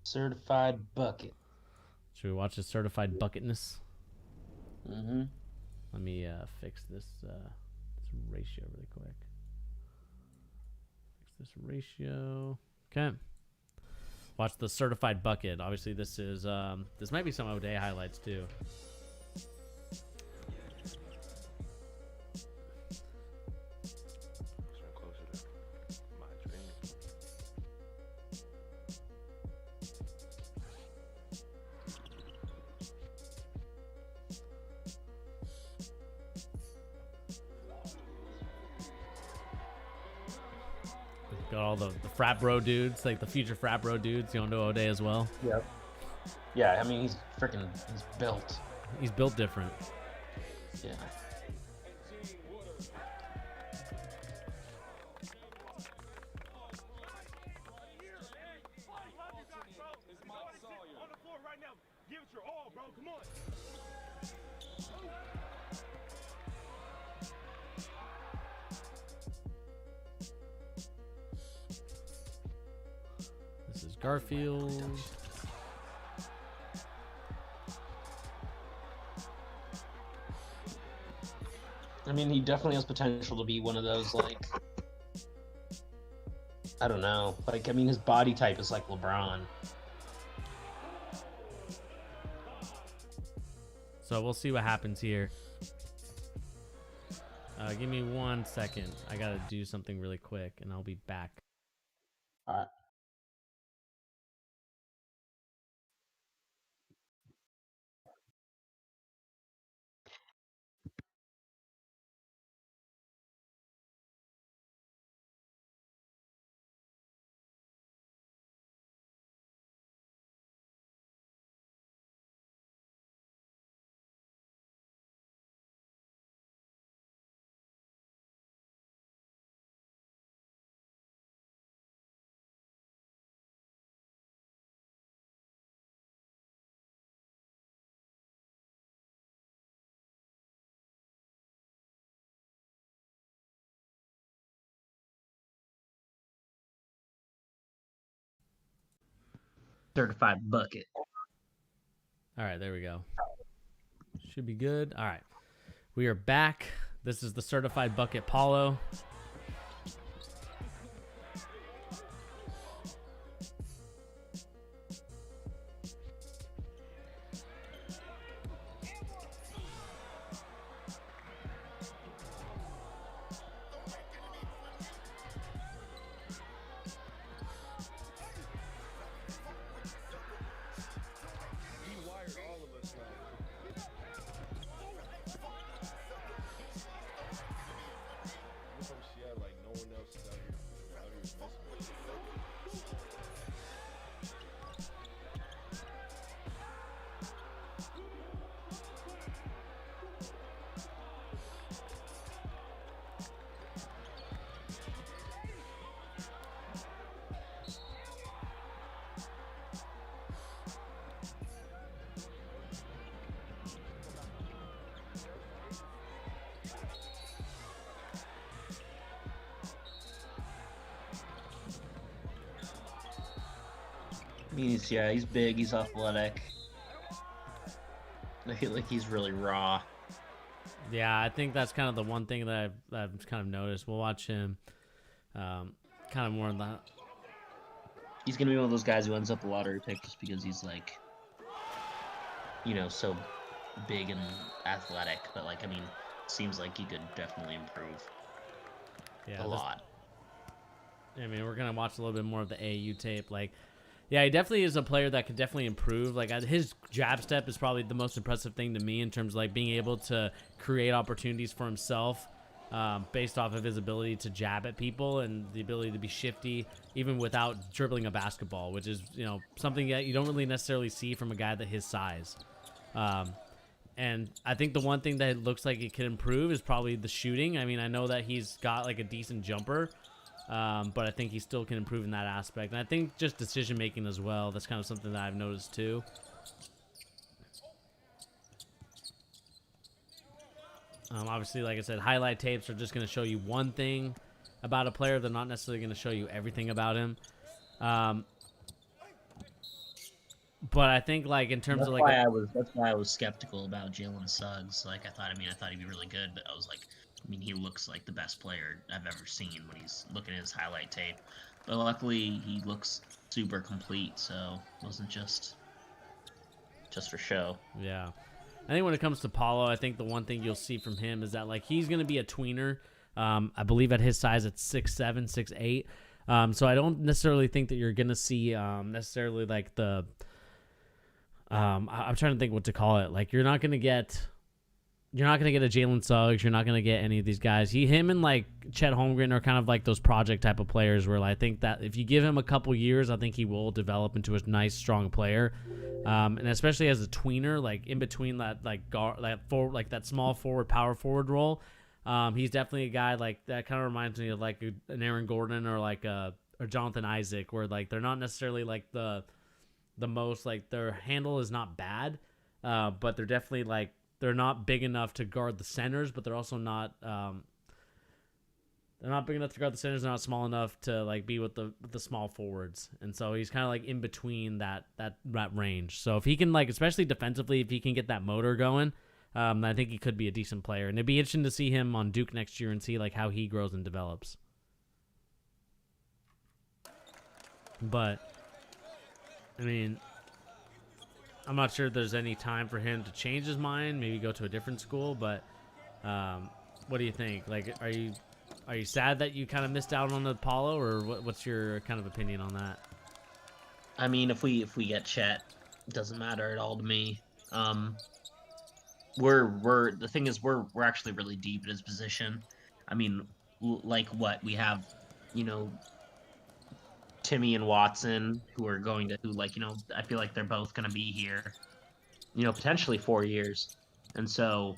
Certified bucket. Should we watch his certified bucketness? Mm-hmm. Let me fix this ratio really quick. Fix this ratio. Okay. Watch the certified bucket. Obviously, this is this might be some O'Day highlights too. Got all the frat bro dudes, like the future frat bro dudes, going to O'Day as well. Yep. Yeah, I mean he's built. He's built different. Yeah. This is Garfield. I mean, he definitely has potential to be one of those, like, I don't know. Like, I mean, his body type is like LeBron. So we'll see what happens here. Give me 1 second. I gotta do something really quick, and I'll be back. All right. Certified bucket. All right, there we go. Should be good. All right. We are back. This is the certified bucket Paulo. He's big, he's athletic. I feel like he's really raw. Yeah, I think that's kind of the one thing that I've kind of noticed. We'll watch him kind of more in the... He's gonna be one of those guys who ends up a lottery pick just because he's like, so big and athletic. But like, seems like he could definitely improve a lot. I mean, we're gonna watch a little bit more of the AAU tape. Like, yeah, he definitely is a player that could definitely improve. Like, his jab step is probably the most impressive thing to me in terms of like being able to create opportunities for himself based off of his ability to jab at people and the ability to be shifty even without dribbling a basketball, which is something that you don't really necessarily see from a guy that his size. And I think the one thing that it looks like it could improve is probably the shooting. I mean, I know that he's got like a decent jumper. But I think he still can improve in that aspect. And I think just decision making as well. That's kind of something that I've noticed too. Obviously, like I said, highlight tapes are just going to show you one thing about a player. They're not necessarily going to show you everything about him. But I think like in terms of like that's why I was skeptical about Jalen Suggs. Like I thought he'd be really good, but I was like, he looks like the best player I've ever seen when he's looking at his highlight tape. But luckily, he looks super complete, so it wasn't just for show. Yeah. I think when it comes to Paulo, I think the one thing you'll see from him is that like he's going to be a tweener. I believe at his size, it's 6'7", 6'8". So I don't necessarily think that you're going to see necessarily like the... I'm trying to think what to call it. Like you're not gonna get a Jalen Suggs. You're not gonna get any of these guys. Him and like Chet Holmgren are kind of like those project type of players where I think that if you give him a couple years, I think he will develop into a nice, strong player. And especially as a tweener, like in between that like guard, that small forward, power forward role, he's definitely a guy like that. Kind of reminds me of like an Aaron Gordon or like or Jonathan Isaac, where like they're not necessarily like the most like their handle is not bad, but they're definitely like they're not big enough to guard the centers, but they're also not they're not big enough to guard the centers. They're not small enough to like be with the small forwards, and so he's kind of like in between that range. So if he can like, especially defensively, if he can get that motor going, I think he could be a decent player, and it'd be interesting to see him on Duke next year and see like how he grows and develops. But I mean, I'm not sure if there's any time for him to change his mind, maybe go to a different school, but what do you think? Like, are you sad that you kind of missed out on the Apollo, or what's your kind of opinion on that? I mean, if we get Chet, it doesn't matter at all to me. The thing is we're actually really deep in his position. I mean, like what we have, Timmy and Watson, I feel like they're both going to be here, potentially 4 years. And so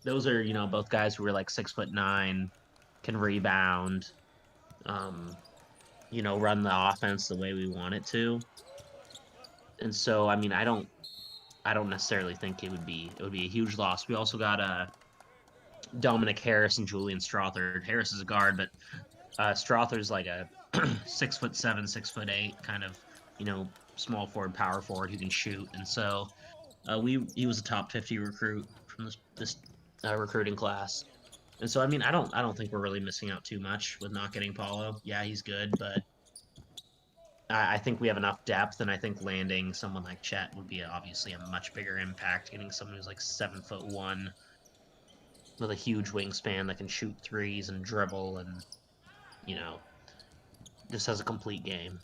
those are, both guys who are like 6'9", can rebound, run the offense the way we want it to. And so, I mean, I don't necessarily think it would be a huge loss. We also got Dominic Harris and Julian Strawthard. Harris is a guard, but Strawthard's like a 6'7", 6'8", kind of, small forward, power forward who can shoot. And so he was a top 50 recruit from this recruiting class. And so, I mean, I don't think we're really missing out too much with not getting Paulo. Yeah, he's good, but I think we have enough depth, and I think landing someone like Chet would be obviously a much bigger impact. Getting someone who's like 7'1" with a huge wingspan that can shoot threes and dribble and, just has a complete game.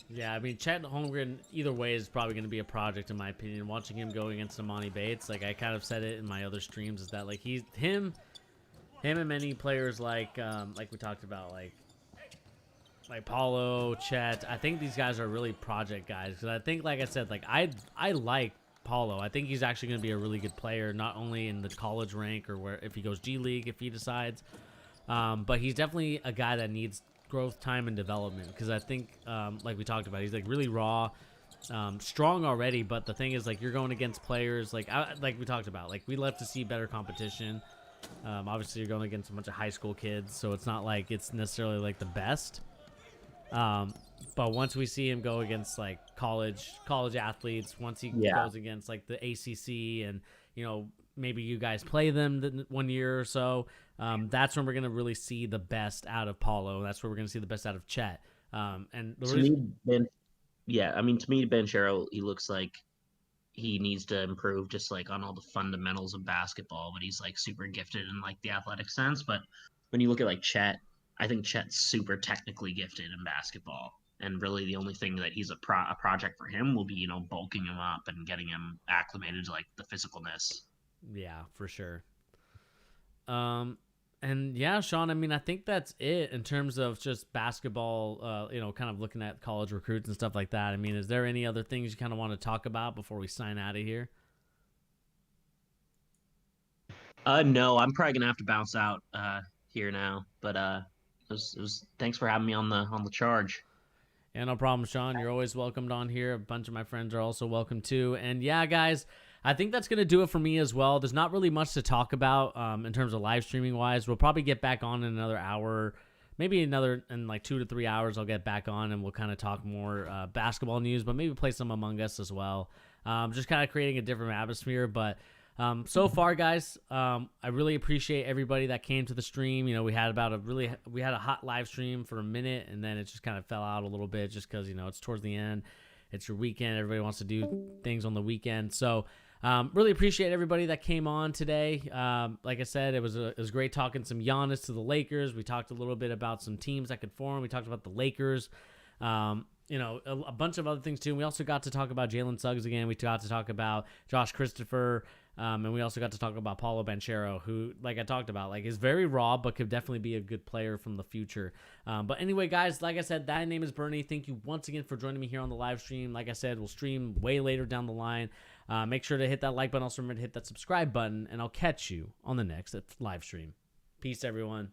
Yeah, I mean, Chet Holmgren, either way, is probably going to be a project, in my opinion. Watching him go against Amani Bates, like I kind of said it in my other streams, is that like him and many players like we talked about, like Paulo, Chet. I think these guys are really project guys, because I think, like I said, like I like Paulo. I think he's actually going to be a really good player, not only in the college rank or where if he goes G League, if he decides, but he's definitely a guy that needs growth time and development, because I think like we talked about, he's like really raw, strong already, but the thing is, like, you're going against players like we talked about, like we love to see better competition. Obviously you're going against a bunch of high school kids, so it's not like it's necessarily like the best, But once we see him go against like college athletes, once he goes against like the ACC, and maybe you guys play them 1 year or so, that's when we're gonna really see the best out of Paulo. That's where we're gonna see the best out of Chet. And the reason, to me, Banchero, he looks like he needs to improve just like on all the fundamentals of basketball, but he's like super gifted in like the athletic sense. But when you look at like Chet, I think Chet's super technically gifted in basketball. And really the only thing that he's a project for him will be, bulking him up and getting him acclimated to like the physicalness. Yeah, for sure. And yeah, Sean, I mean, I think that's it in terms of just basketball, kind of looking at college recruits and stuff like that. I mean, is there any other things you kind of want to talk about before we sign out of here? No, I'm probably going to have to bounce out here now, but it was thanks for having me on the charge. Yeah, no problem, Sean. You're always welcomed on here. A bunch of my friends are also welcome too. And yeah, guys, I think that's going to do it for me as well. There's not really much to talk about in terms of live streaming wise. We'll probably get back on in another hour, maybe another in like 2 to 3 hours. I'll get back on and we'll kind of talk more basketball news, but maybe play some Among Us as well. Just kind of creating a different atmosphere. But so far, guys, I really appreciate everybody that came to the stream. We had a hot live stream for a minute, and then it just kind of fell out a little bit just because it's towards the end. It's your weekend. Everybody wants to do things on the weekend. So really appreciate everybody that came on today. Like I said, it was great talking some Giannis to the Lakers. We talked a little bit about some teams that could form. We talked about the Lakers. A bunch of other things too. And we also got to talk about Jalen Suggs again. We got to talk about Josh Christopher. And we also got to talk about Paulo Banchero, who, like I talked about, like is very raw, but could definitely be a good player from the future. But anyway, guys, like I said, that name is Bernie. Thank you once again for joining me here on the live stream. Like I said, we'll stream way later down the line. Make sure to hit that like button. Also remember to hit that subscribe button, and I'll catch you on the next live stream. Peace, everyone.